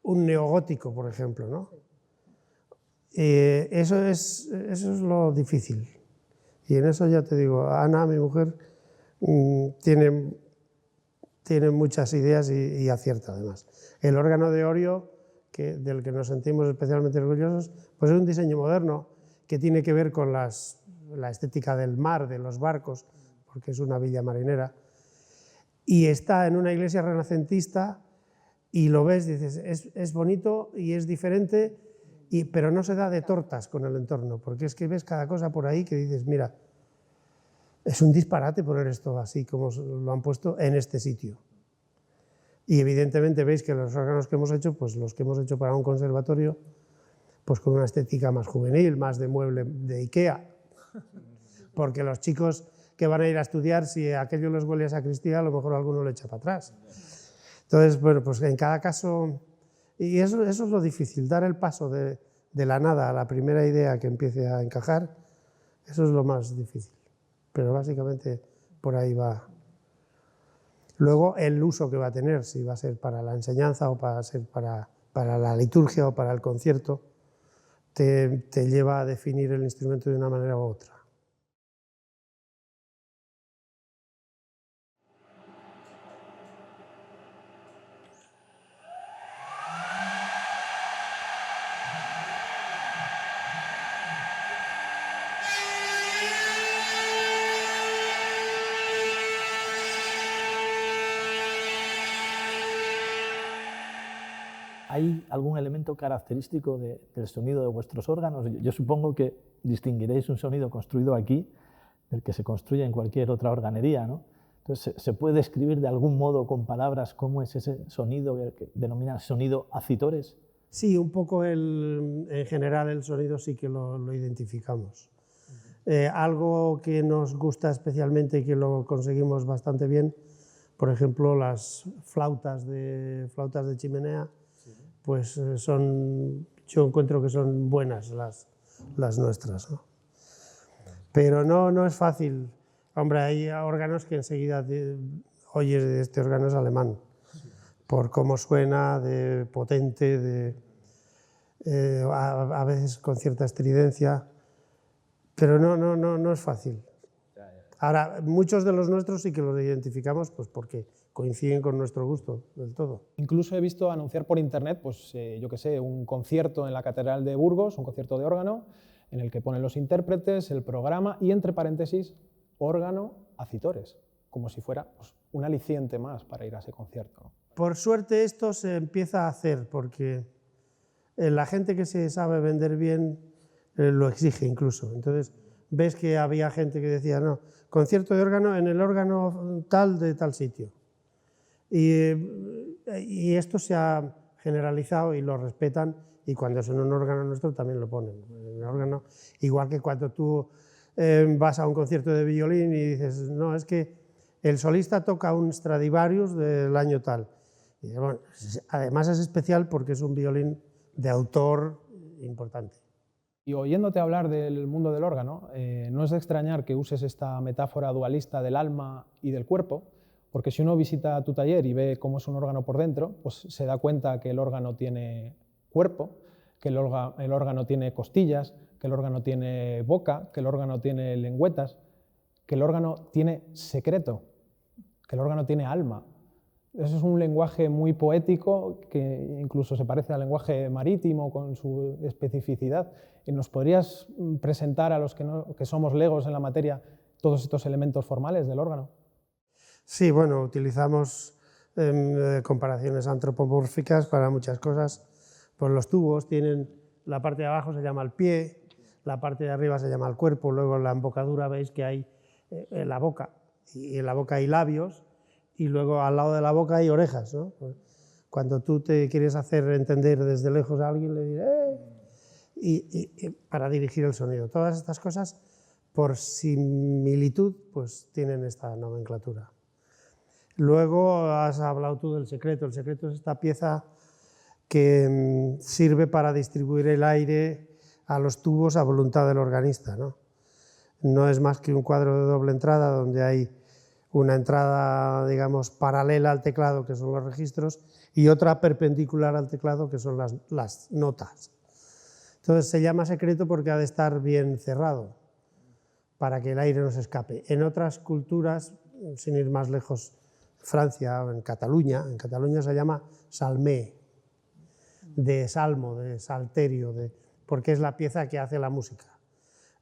un neogótico, por ejemplo, ¿no? Eso es lo difícil. Y en eso ya te digo, Ana, mi mujer, tiene muchas ideas y acierta además. El órgano de Orio, del que nos sentimos especialmente orgullosos, pues es un diseño moderno que tiene que ver con la estética del mar, de los barcos, porque es una villa marinera, y está en una iglesia renacentista y lo ves, dices, es bonito y es diferente, pero no se da de tortas con el entorno, porque es que ves cada cosa por ahí que dices, mira, es un disparate poner esto así como lo han puesto en este sitio. Y evidentemente veis que los órganos que hemos hecho, pues los que hemos hecho para un conservatorio, pues con una estética más juvenil, más de mueble de Ikea, porque los chicos que van a ir a estudiar, si aquello les huele a sacristía, a lo mejor alguno le echa para atrás. Entonces, bueno, pues en cada caso, y eso es lo difícil, dar el paso de la nada a la primera idea que empiece a encajar, eso es lo más difícil. Pero básicamente por ahí va. Luego el uso que va a tener, si va a ser para la enseñanza o para ser para la liturgia o para el concierto, te lleva a definir el instrumento de una manera u otra. ¿Hay algún elemento característico del sonido de vuestros órganos? Yo supongo que distinguiréis un sonido construido aquí del que se construye en cualquier otra organería, ¿no? Entonces, ¿se puede describir de algún modo con palabras cómo es ese sonido que denominan sonido acitores? Sí, un poco en general el sonido sí que lo identificamos. Algo que nos gusta especialmente y que lo conseguimos bastante bien, por ejemplo, las flautas de chimenea, pues yo encuentro que son buenas las nuestras, ¿no? Pero no es fácil. Hombre, hay órganos que enseguida oyes, este órgano es alemán, por cómo suena, de potente, a veces con cierta estridencia, pero no es fácil. Ahora, muchos de los nuestros sí que los identificamos, pues porque coinciden con nuestro gusto del todo. Incluso he visto anunciar por internet, pues yo qué sé, un concierto en la Catedral de Burgos, un concierto de órgano, en el que ponen los intérpretes, el programa y entre paréntesis, órgano acitores, como si fuera pues, un aliciente más para ir a ese concierto. Por suerte esto se empieza a hacer, porque la gente que se sabe vender bien lo exige incluso. Entonces ves que había gente que decía, no, concierto de órgano en el órgano tal de tal sitio. Y esto se ha generalizado y lo respetan, y cuando es en un órgano nuestro también lo ponen. En el órgano, igual que cuando tú vas a un concierto de violín y dices, no, es que el solista toca un Stradivarius del año tal. Y dices, bueno, además es especial porque es un violín de autor importante. Y oyéndote hablar del mundo del órgano, no es de extrañar que uses esta metáfora dualista del alma y del cuerpo, porque si uno visita tu taller y ve cómo es un órgano por dentro, pues se da cuenta que el órgano tiene cuerpo, que el órgano tiene costillas, que el órgano tiene boca, que el órgano tiene lengüetas, que el órgano tiene secreto, que el órgano tiene alma. Eso es un lenguaje muy poético que incluso se parece al lenguaje marítimo con su especificidad. ¿Nos podrías presentar a los que somos legos en la materia todos estos elementos formales del órgano? Sí, bueno, utilizamos comparaciones antropomórficas para muchas cosas. Pues los tubos tienen, la parte de abajo se llama el pie, la parte de arriba se llama el cuerpo, luego en la embocadura veis que hay la boca, y en la boca hay labios, y luego al lado de la boca hay orejas, ¿no? Cuando tú te quieres hacer entender desde lejos a alguien, le dices y para dirigir el sonido. Todas estas cosas, por similitud, pues tienen esta nomenclatura. Luego has hablado tú del secreto. El secreto es esta pieza que sirve para distribuir el aire a los tubos a voluntad del organista, ¿no? No es más que un cuadro de doble entrada donde hay una entrada, digamos, paralela al teclado, que son los registros, y otra perpendicular al teclado, que son las notas. Entonces se llama secreto porque ha de estar bien cerrado, para que el aire no se escape. En otras culturas, sin ir más lejos, Francia o en Cataluña se llama salmé, de salmo, de salterio, porque es la pieza que hace la música.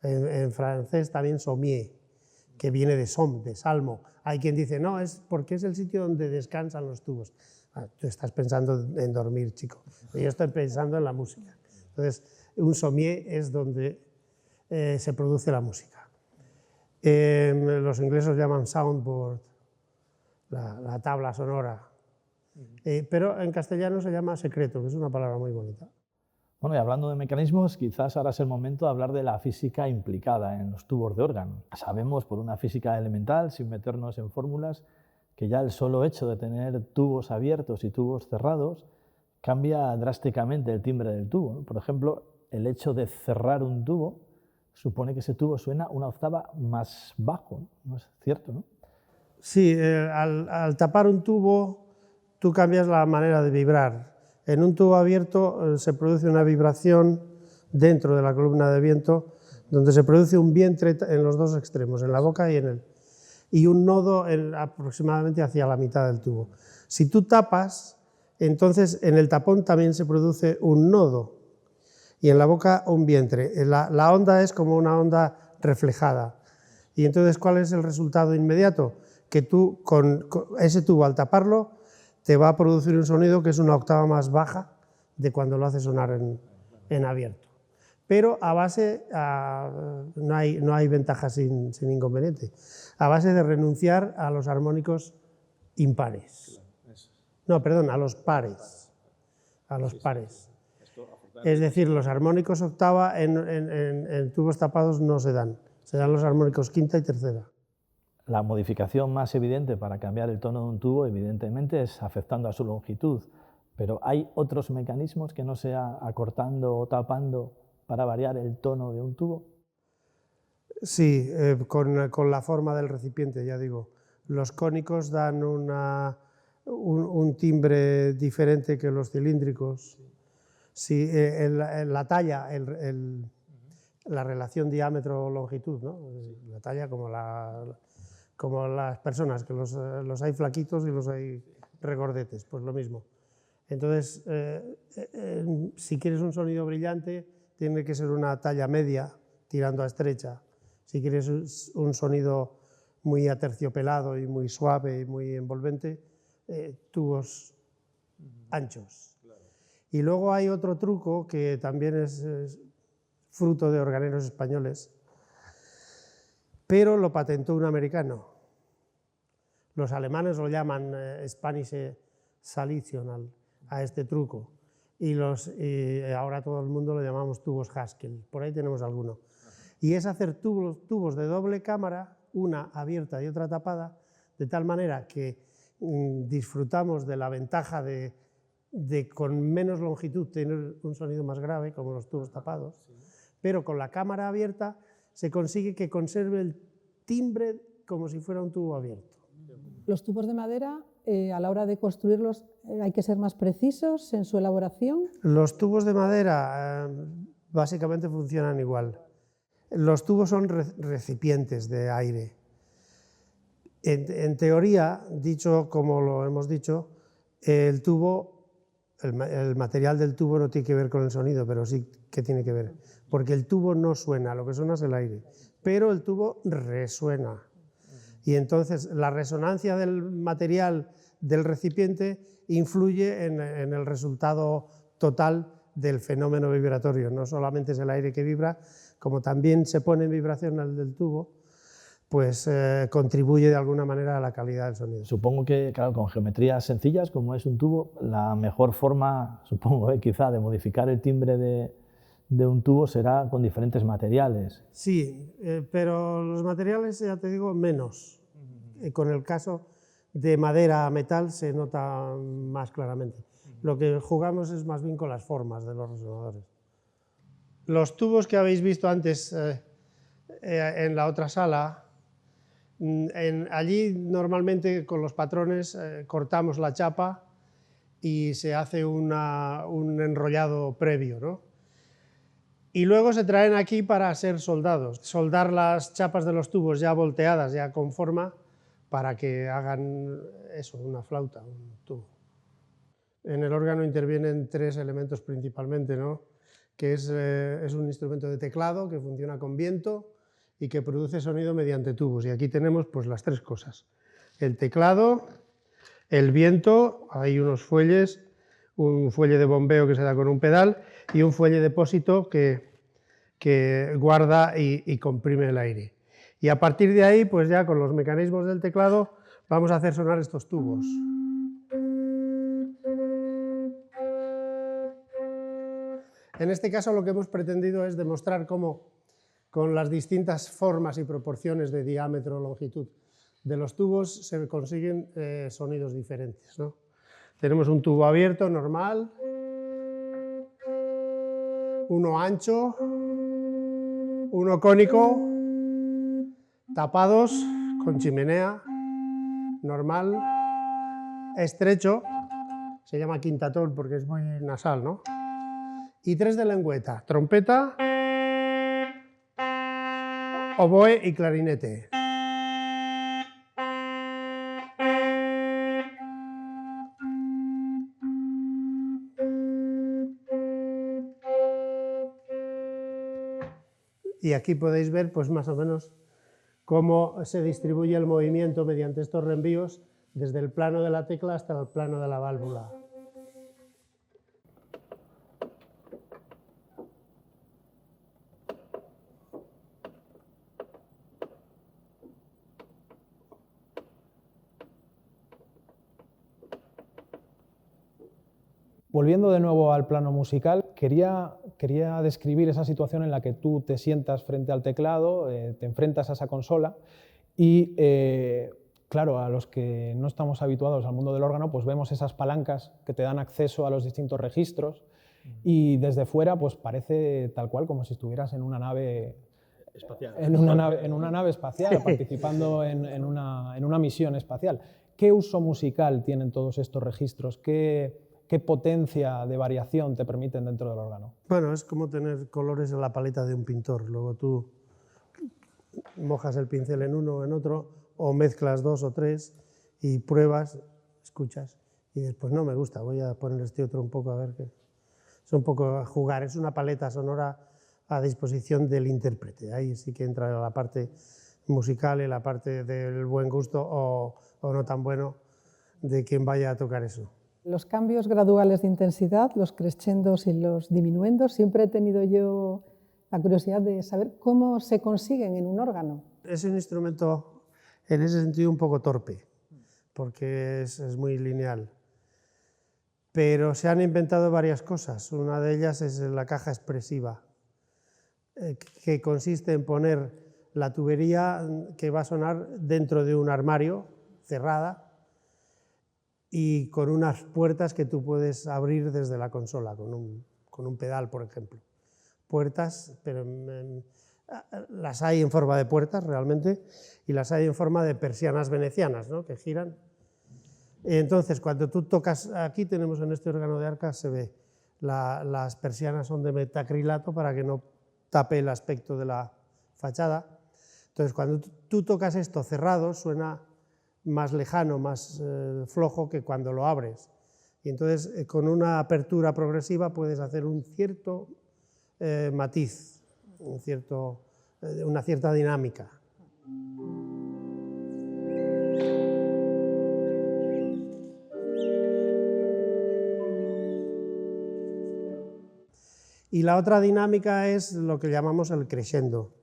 En francés también sommier, que viene de som, de salmo. Hay quien dice, no, es porque es el sitio donde descansan los tubos. Tú estás pensando en dormir, chico. Yo estoy pensando en la música. Entonces, un sommier es donde se produce la música. Los ingleses lo llaman soundboard, la tabla sonora. Pero en castellano se llama secreto, que es una palabra muy bonita. Bueno, y hablando de mecanismos, quizás ahora es el momento de hablar de la física implicada en los tubos de órgano. Sabemos por una física elemental, sin meternos en fórmulas, que ya el solo hecho de tener tubos abiertos y tubos cerrados cambia drásticamente el timbre del tubo, ¿no? Por ejemplo, el hecho de cerrar un tubo supone que ese tubo suena una octava más bajo, ¿no? ¿No es cierto, no? Sí, al tapar un tubo, tú cambias la manera de vibrar. En un tubo abierto se produce una vibración dentro de la columna de viento, donde se produce un vientre en los dos extremos, en la boca y un nodo aproximadamente hacia la mitad del tubo. Si tú tapas, entonces en el tapón también se produce un nodo y en la boca un vientre. La onda es como una onda reflejada. Y entonces, ¿cuál es el resultado inmediato? Que tú con ese tubo, al taparlo, te va a producir un sonido que es una octava más baja de cuando lo haces sonar en abierto. Pero a base, no hay ventaja sin inconveniente, a base de renunciar a los armónicos impares. No, perdón, a los pares. A los pares. Es decir, los armónicos octava en tubos tapados no se dan los armónicos quinta y tercera. La modificación más evidente para cambiar el tono de un tubo, evidentemente, es afectando a su longitud, pero ¿hay otros mecanismos que no sea acortando o tapando para variar el tono de un tubo? Sí, con la forma del recipiente, ya digo. Los cónicos dan un timbre diferente que los cilíndricos. Sí, la talla, la relación diámetro-longitud, ¿no? La talla como las personas, que los hay flaquitos y los hay regordetes, pues lo mismo. Entonces, si quieres un sonido brillante, tiene que ser una talla media, tirando a estrecha. Si quieres un sonido muy aterciopelado y muy suave y muy envolvente, tubos anchos. Y luego hay otro truco que también es fruto de organeros españoles, pero lo patentó un americano. Los alemanes lo llaman Spanish Salition a este truco. y ahora todo el mundo lo llamamos tubos Haskell, por ahí tenemos alguno. Y es hacer tubos de doble cámara, una abierta y otra tapada, de tal manera que disfrutamos de la ventaja de con menos longitud tener un sonido más grave, como los tubos tapados, pero con la cámara abierta se consigue que conserve el timbre como si fuera un tubo abierto. Los tubos de madera, a la hora de construirlos, hay que ser más precisos en su elaboración. Los tubos de madera básicamente funcionan igual. Los tubos son recipientes de aire. En teoría, dicho como lo hemos dicho, el material del tubo no tiene que ver con el sonido, pero sí que tiene que ver, porque el tubo no suena, lo que suena es el aire, pero el tubo resuena. Y entonces la resonancia del material del recipiente influye en el resultado total del fenómeno vibratorio. No solamente es el aire que vibra, como también se pone en vibración el del tubo, pues contribuye de alguna manera a la calidad del sonido. Supongo que, claro, con geometrías sencillas, como es un tubo, la mejor forma, supongo, quizá, de modificar el timbre de un tubo será con diferentes materiales. Sí, pero los materiales, ya te digo, menos. Con el caso de madera a metal se nota más claramente. Lo que jugamos es más bien con las formas de los resonadores. Los tubos que habéis visto antes en la otra sala, allí normalmente con los patrones cortamos la chapa y se hace un enrollado previo, ¿no? Y luego se traen aquí para ser soldados, soldar las chapas de los tubos ya volteadas, ya con forma, para que hagan eso, una flauta, un tubo. En el órgano intervienen tres elementos principalmente, ¿no? Que es un instrumento de teclado que funciona con viento y que produce sonido mediante tubos. Y aquí tenemos pues las tres cosas: el teclado, el viento, hay unos fuelles, un fuelle de bombeo que se da con un pedal y un fuelle de depósito que guarda y comprime el aire. Y a partir de ahí, pues ya con los mecanismos del teclado vamos a hacer sonar estos tubos. En este caso lo que hemos pretendido es demostrar cómo con las distintas formas y proporciones de diámetro o longitud de los tubos se consiguen sonidos diferentes, ¿no? Tenemos un tubo abierto normal, uno ancho, uno cónico, tapados con chimenea, normal, estrecho, se llama quintatón porque es muy nasal, ¿no? Y tres de lengüeta, trompeta, oboe y clarinete. Y aquí podéis ver pues más o menos cómo se distribuye el movimiento mediante estos reenvíos desde el plano de la tecla hasta el plano de la válvula. Volviendo de nuevo al plano musical, quería describir esa situación en la que tú te sientas frente al teclado, te enfrentas a esa consola y, claro, a los que no estamos habituados al mundo del órgano, pues vemos esas palancas que te dan acceso a los distintos registros y desde fuera pues parece tal cual como si estuvieras en una nave espacial, en una nave espacial participando en una misión espacial. ¿Qué uso musical tienen todos estos registros? ¿Qué potencia de variación te permiten dentro del órgano? Bueno, es como tener colores en la paleta de un pintor. Luego tú mojas el pincel en uno o en otro, o mezclas dos o tres y pruebas, escuchas, y después no me gusta, voy a poner este otro un poco a ver qué. Es un poco jugar, es una paleta sonora a disposición del intérprete. Ahí sí que entra la parte musical y la parte del buen gusto o no tan bueno de quien vaya a tocar eso. Los cambios graduales de intensidad, los crescendos y los diminuendos, siempre he tenido yo la curiosidad de saber cómo se consiguen en un órgano. Es un instrumento en ese sentido un poco torpe, porque es muy lineal. pero se han inventado varias cosas. Una de ellas es la caja expresiva, que consiste en poner la tubería que va a sonar dentro de un armario, cerrada, y con unas puertas que tú puedes abrir desde la consola, con un pedal, por ejemplo. Puertas, pero las hay en forma de puertas realmente, y las hay en forma de persianas venecianas, ¿no?, que giran. Entonces, cuando tú tocas, aquí tenemos en este órgano de arca, se ve, las persianas son de metacrilato para que no tape el aspecto de la fachada. Entonces, cuando tú tocas esto cerrado, suena más lejano, más flojo que cuando lo abres. Y entonces, con una apertura progresiva puedes hacer un cierto matiz, una cierta dinámica. Y la otra dinámica es lo que llamamos el crescendo,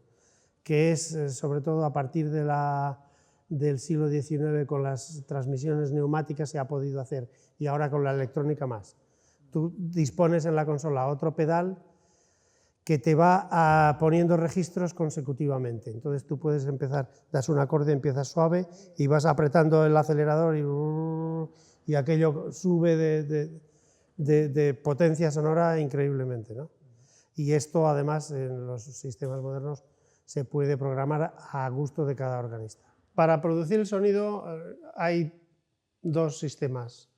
que es sobre todo a partir del siglo XIX, con las transmisiones neumáticas se ha podido hacer, y ahora con la electrónica más. Tú dispones en la consola otro pedal que te va poniendo registros consecutivamente. Entonces tú puedes empezar, das un acorde, empiezas suave y vas apretando el acelerador y aquello sube de potencia sonora increíblemente, ¿no? Y esto además en los sistemas modernos se puede programar a gusto de cada organista. Para producir el sonido hay dos sistemas: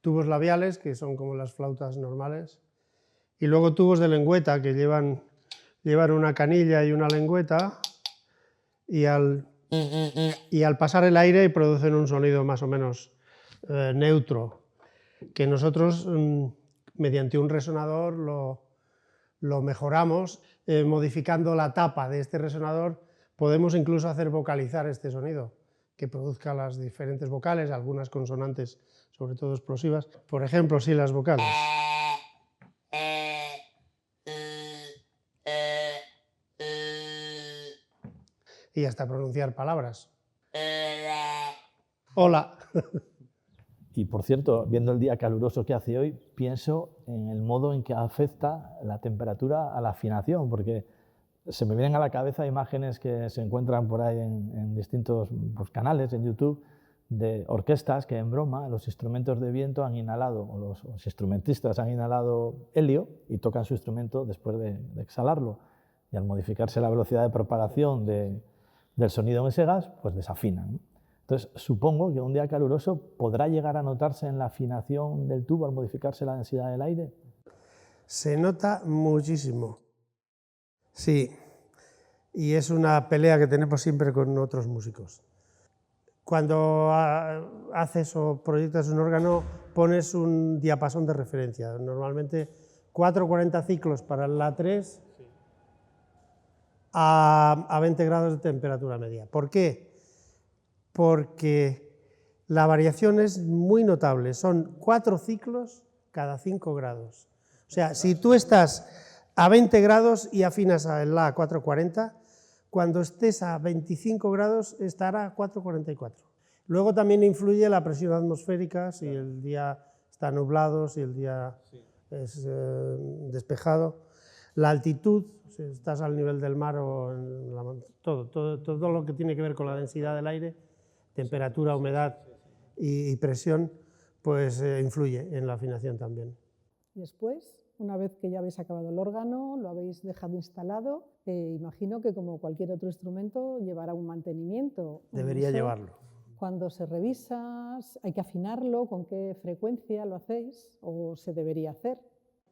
tubos labiales, que son como las flautas normales, y luego tubos de lengüeta, que llevan una canilla y una lengüeta, y al pasar el aire producen un sonido más o menos neutro, que nosotros mediante un resonador lo mejoramos, modificando la tapa de este resonador. Podemos incluso hacer vocalizar este sonido, que produzca las diferentes vocales, algunas consonantes, sobre todo explosivas. Por ejemplo, sí, las vocales. Y hasta pronunciar palabras. Hola. Y por cierto, viendo el día caluroso que hace hoy, pienso en el modo en que afecta la temperatura a la afinación, porque se me vienen a la cabeza imágenes que se encuentran por ahí en distintos canales en YouTube, de orquestas que en broma los instrumentos de viento han inhalado, o los instrumentistas han inhalado helio y tocan su instrumento después de exhalarlo. Y al modificarse la velocidad de propagación del sonido en ese gas, pues desafinan, ¿no? Entonces, supongo que un día caluroso podrá llegar a notarse en la afinación del tubo al modificarse la densidad del aire. Se nota muchísimo. Sí, y es una pelea que tenemos siempre con otros músicos. Cuando haces o proyectas un órgano, pones un diapasón de referencia, normalmente 440 ciclos para el La3 a 20 grados de temperatura media. ¿Por qué? Porque la variación es muy notable, son 4 ciclos cada 5 grados. O sea, si tú estás a 20 grados y afinas el La a 440, cuando estés a 25 grados estará a 444. Luego también influye la presión atmosférica, si el día está nublado, si el día es despejado, la altitud, si estás al nivel del mar o en todo lo que tiene que ver con la densidad del aire, temperatura, humedad y presión, pues influye en la afinación también. Después, una vez que ya habéis acabado el órgano, lo habéis dejado instalado, imagino que como cualquier otro instrumento llevará un mantenimiento. Debería llevarlo. Cuando se revisa, ¿hay que afinarlo? ¿Con qué frecuencia lo hacéis o se debería hacer?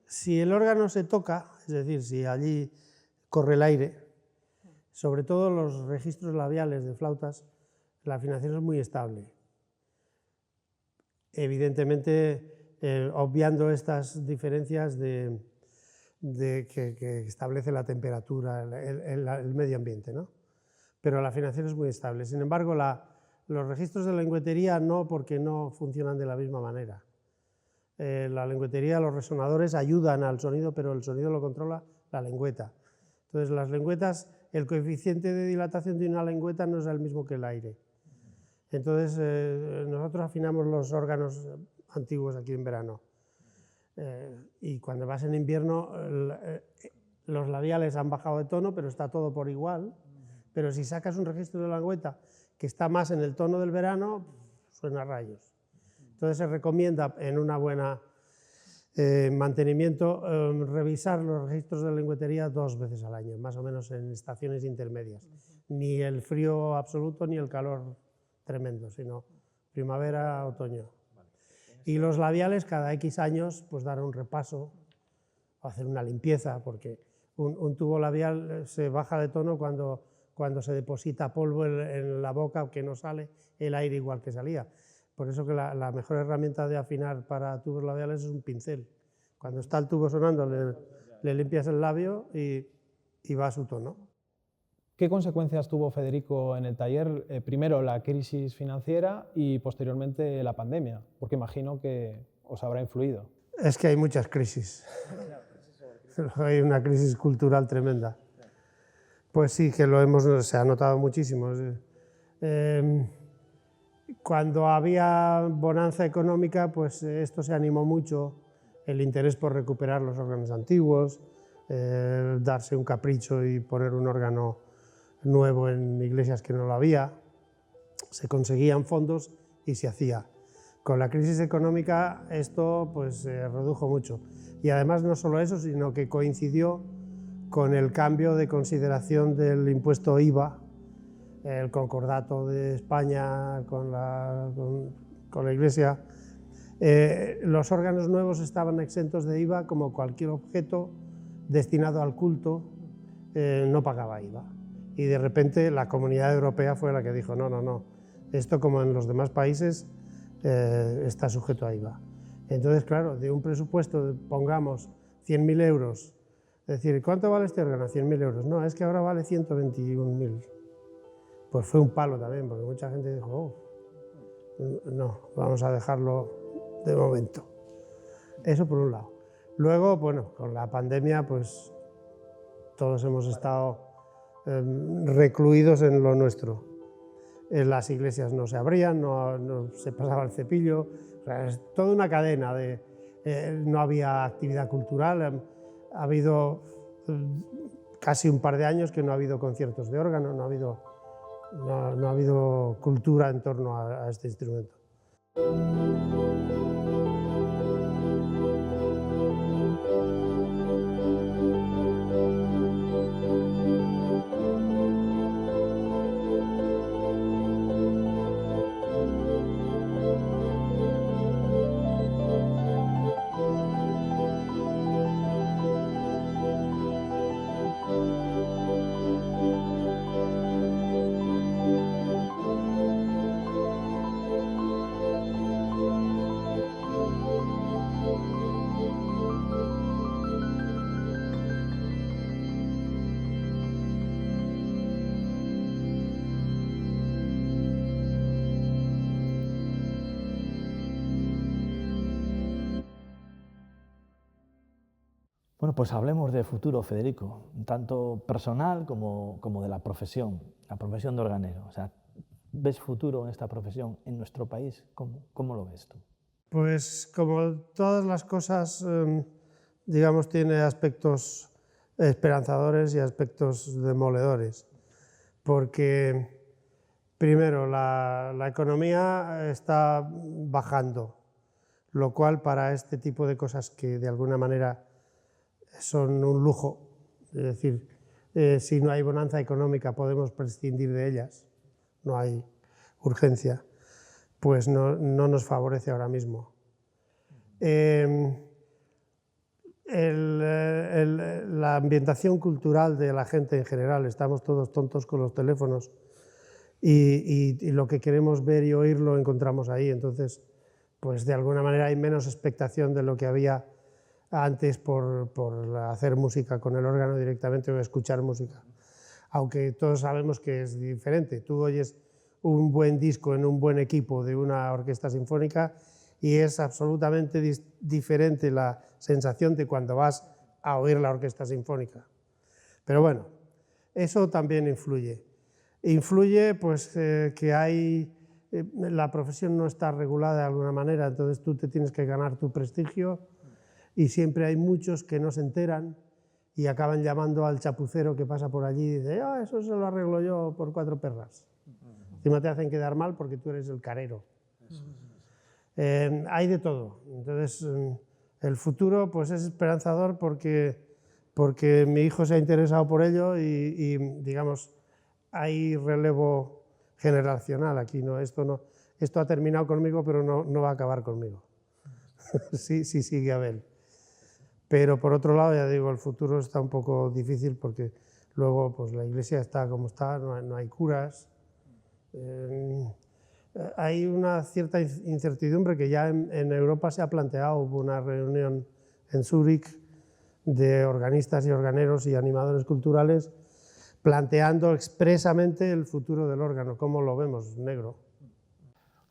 Si el órgano se toca, es decir, si allí corre el aire, sobre todo los registros labiales de flautas, la afinación es muy estable. Evidentemente, obviando estas diferencias que establece la temperatura, el medio ambiente, ¿no? Pero la afinación es muy estable. Sin embargo, los registros de lengüetería no, porque no funcionan de la misma manera. La lengüetería, los resonadores ayudan al sonido, pero el sonido lo controla la lengüeta. Entonces, las lengüetas, el coeficiente de dilatación de una lengüeta no es el mismo que el aire. Entonces, nosotros afinamos los órganos antiguos aquí en verano. y cuando vas en invierno los labiales han bajado de tono, pero está todo por igual. Pero si sacas un registro de Langüeta que está más en el tono del verano, suena a rayos. Entonces se recomienda en una buena mantenimiento revisar los registros de lengüetería 2 veces al año, más o menos en estaciones intermedias. Ni el frío absoluto ni el calor tremendo, sino primavera, otoño. Y los labiales cada X años pues dar un repaso, hacer una limpieza, porque un tubo labial se baja de tono cuando se deposita polvo en la boca, que no sale el aire igual que salía. Por eso que la mejor herramienta de afinar para tubos labiales es un pincel. Cuando está el tubo sonando le limpias el labio y va a su tono. ¿Qué consecuencias tuvo Federico en el taller? Primero la crisis financiera y posteriormente la pandemia, porque imagino que os habrá influido. Es que hay muchas crisis. Hay una crisis cultural tremenda. Pues sí, que se ha notado muchísimo. Cuando había bonanza económica, pues esto se animó mucho, el interés por recuperar los órganos antiguos, darse un capricho y poner un órgano nuevo en iglesias que no lo había. Se conseguían fondos y se hacía. Con la crisis económica esto pues se redujo mucho. Y además no solo eso, sino que coincidió con el cambio de consideración del impuesto IVA, el concordato de España con la Iglesia. Los órganos nuevos estaban exentos de IVA, como cualquier objeto destinado al culto no pagaba IVA. Y de repente la Comunidad Europea fue la que dijo no, esto como en los demás países está sujeto a IVA. Entonces, claro, de un presupuesto, pongamos 100.000 euros, es decir, ¿cuánto vale este órgano? 100.000 euros. No, es que ahora vale 121.000. Pues fue un palo también, porque mucha gente dijo, no, vamos a dejarlo de momento. Eso por un lado. Luego, bueno, con la pandemia, pues todos hemos estado recluidos en lo nuestro. Las iglesias no se abrían, no se pasaba el cepillo, o sea, es toda una cadena no había actividad cultural. Ha habido casi un par de años que no ha habido conciertos de órgano, no ha habido cultura en torno a este instrumento. Bueno, pues hablemos de futuro, Federico, tanto personal como de la profesión de organero. O sea, ¿ves futuro en esta profesión en nuestro país? ¿Cómo lo ves tú? Pues como todas las cosas, digamos, tiene aspectos esperanzadores y aspectos demoledores, porque primero la economía está bajando, lo cual para este tipo de cosas que de alguna manera son un lujo, es decir, si no hay bonanza económica podemos prescindir de ellas, no hay urgencia, pues no nos favorece ahora mismo. La ambientación cultural de la gente en general, estamos todos tontos con los teléfonos y lo que queremos ver y oír lo encontramos ahí, entonces pues de alguna manera hay menos expectación de lo que había antes por hacer música con el órgano directamente o escuchar música, aunque todos sabemos que es diferente. Tú oyes un buen disco en un buen equipo de una orquesta sinfónica y es absolutamente diferente la sensación de cuando vas a oír la orquesta sinfónica. Pero bueno, eso también influye. Influye pues que la profesión no está regulada de alguna manera, entonces tú te tienes que ganar tu prestigio y siempre hay muchos que no se enteran y acaban llamando al chapucero que pasa por allí y dice, ah, eso se lo arreglo yo por 4 perras. Encima te hacen quedar mal porque tú eres el carero. Hay de todo. Entonces, el futuro pues, es esperanzador porque mi hijo se ha interesado por ello y digamos, hay relevo generacional aquí. Esto ha terminado conmigo, pero no va a acabar conmigo. Sí sigue Abel. Pero por otro lado, ya digo, el futuro está un poco difícil porque luego pues, la iglesia está como está, no hay curas. Hay una cierta incertidumbre que ya en Europa se ha planteado. Hubo una reunión en Zúrich de organistas y organeros y animadores culturales planteando expresamente el futuro del órgano, cómo lo vemos, negro.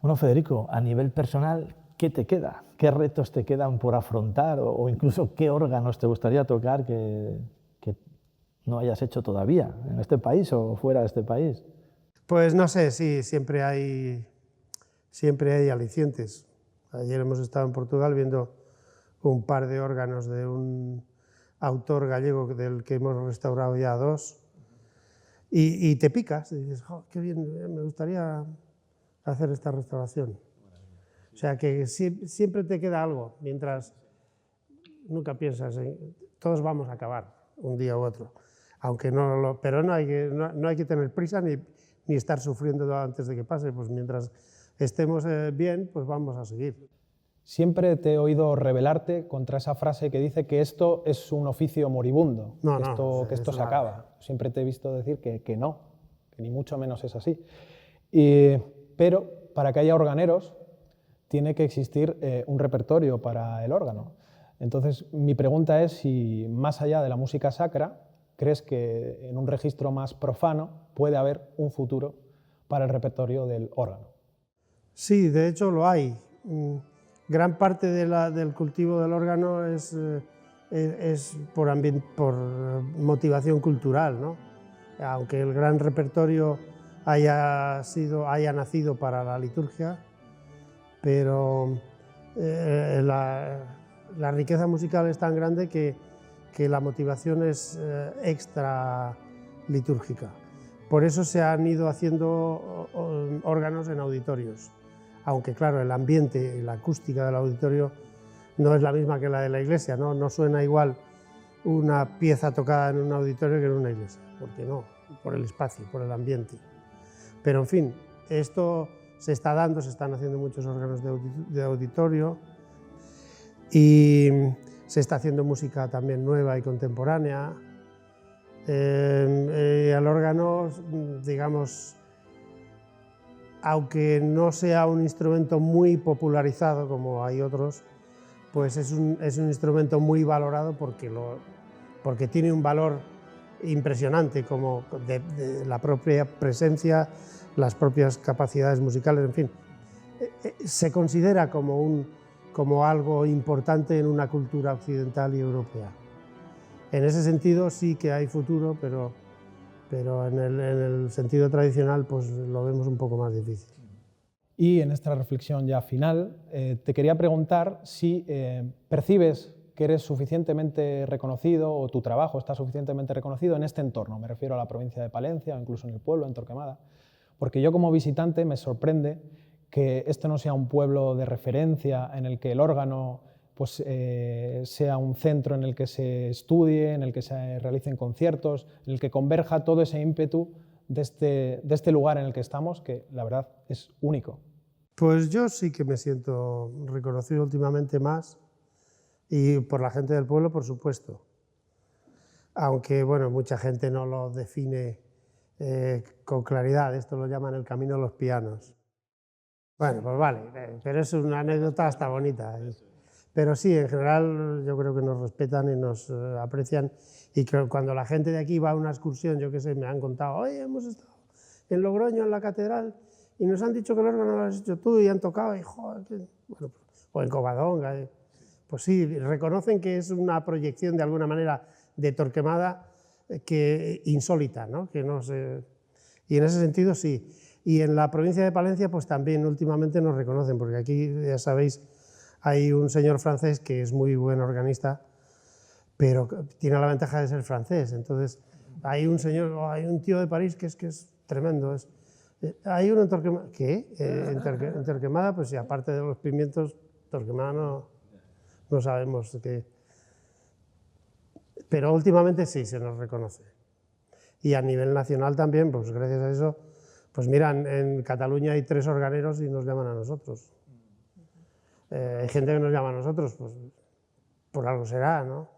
Bueno, Federico, a nivel personal, ¿qué te queda? ¿Qué retos te quedan por afrontar o incluso qué órganos te gustaría tocar que no hayas hecho todavía en este país o fuera de este país? Pues no sé, sí, siempre hay alicientes. Ayer hemos estado en Portugal viendo un par de órganos de un autor gallego del que hemos restaurado ya 2 y te picas y dices, oh, qué bien, me gustaría hacer esta restauración. O sea que siempre te queda algo, mientras nunca piensas en todos vamos a acabar un día u otro, aunque pero no hay que tener prisa ni estar sufriendo antes de que pase, pues mientras estemos bien, pues vamos a seguir. Siempre te he oído rebelarte contra esa frase que dice que esto es un oficio moribundo, que esto se acaba. Siempre te he visto decir que no, que ni mucho menos es así. Pero para que haya organeros tiene que existir un repertorio para el órgano. Entonces, mi pregunta es si, más allá de la música sacra, ¿crees que en un registro más profano puede haber un futuro para el repertorio del órgano? Sí, de hecho lo hay. Gran parte del cultivo del órgano es por motivación cultural, ¿no? Aunque el gran repertorio haya nacido para la liturgia, pero la riqueza musical es tan grande que la motivación es extra litúrgica. Por eso se han ido haciendo órganos en auditorios, aunque claro, el ambiente, la acústica del auditorio no es la misma que la de la iglesia, no suena igual una pieza tocada en un auditorio que en una iglesia, porque no, por el espacio, por el ambiente. Pero en fin, esto se está dando, se están haciendo muchos órganos de auditorio y se está haciendo música también nueva y contemporánea. El órgano, digamos, aunque no sea un instrumento muy popularizado como hay otros, pues es un instrumento muy valorado porque tiene un valor impresionante como de la propia presencia, las propias capacidades musicales, en fin. Se considera como algo importante en una cultura occidental y europea. En ese sentido sí que hay futuro, pero en el sentido tradicional pues lo vemos un poco más difícil. Y en esta reflexión ya final, te quería preguntar si percibes que eres suficientemente reconocido o tu trabajo está suficientemente reconocido en este entorno. Me refiero a la provincia de Palencia o incluso en el pueblo, en Torquemada, porque yo como visitante me sorprende que esto no sea un pueblo de referencia en el que el órgano pues, sea un centro en el que se estudie, en el que se realicen conciertos, en el que converja todo ese ímpetu de este lugar en el que estamos, que la verdad es único. Pues yo sí que me siento reconocido últimamente más, y por la gente del pueblo, por supuesto. Aunque, bueno, mucha gente no lo define con claridad, esto lo llaman el camino de los pianos. Bueno, pues vale, pero es una anécdota hasta bonita. Pero sí, en general yo creo que nos respetan y nos aprecian, y que cuando la gente de aquí va a una excursión, yo qué sé, me han contado, oye, hemos estado en Logroño, en la catedral, y nos han dicho que el órgano lo has hecho tú y han tocado, y joder, bueno, o en Covadonga, pues sí, reconocen que es una proyección de alguna manera de Torquemada que insólita, ¿no? Que no se... Y en ese sentido sí. Y en la provincia de Palencia pues también últimamente nos reconocen, porque aquí, ya sabéis, hay un señor francés que es muy buen organista, pero tiene la ventaja de ser francés. Entonces, hay un tío de París que es tremendo. Hay uno en Torquemada, ¿qué? En Torquemada, pues sí, aparte de los pimientos, Torquemada no sabemos qué. Pero últimamente sí se nos reconoce. Y a nivel nacional también, pues gracias a eso, pues mira, en Cataluña hay 3 organeros y nos llaman a nosotros. Hay gente que nos llama a nosotros, pues por algo será, ¿no?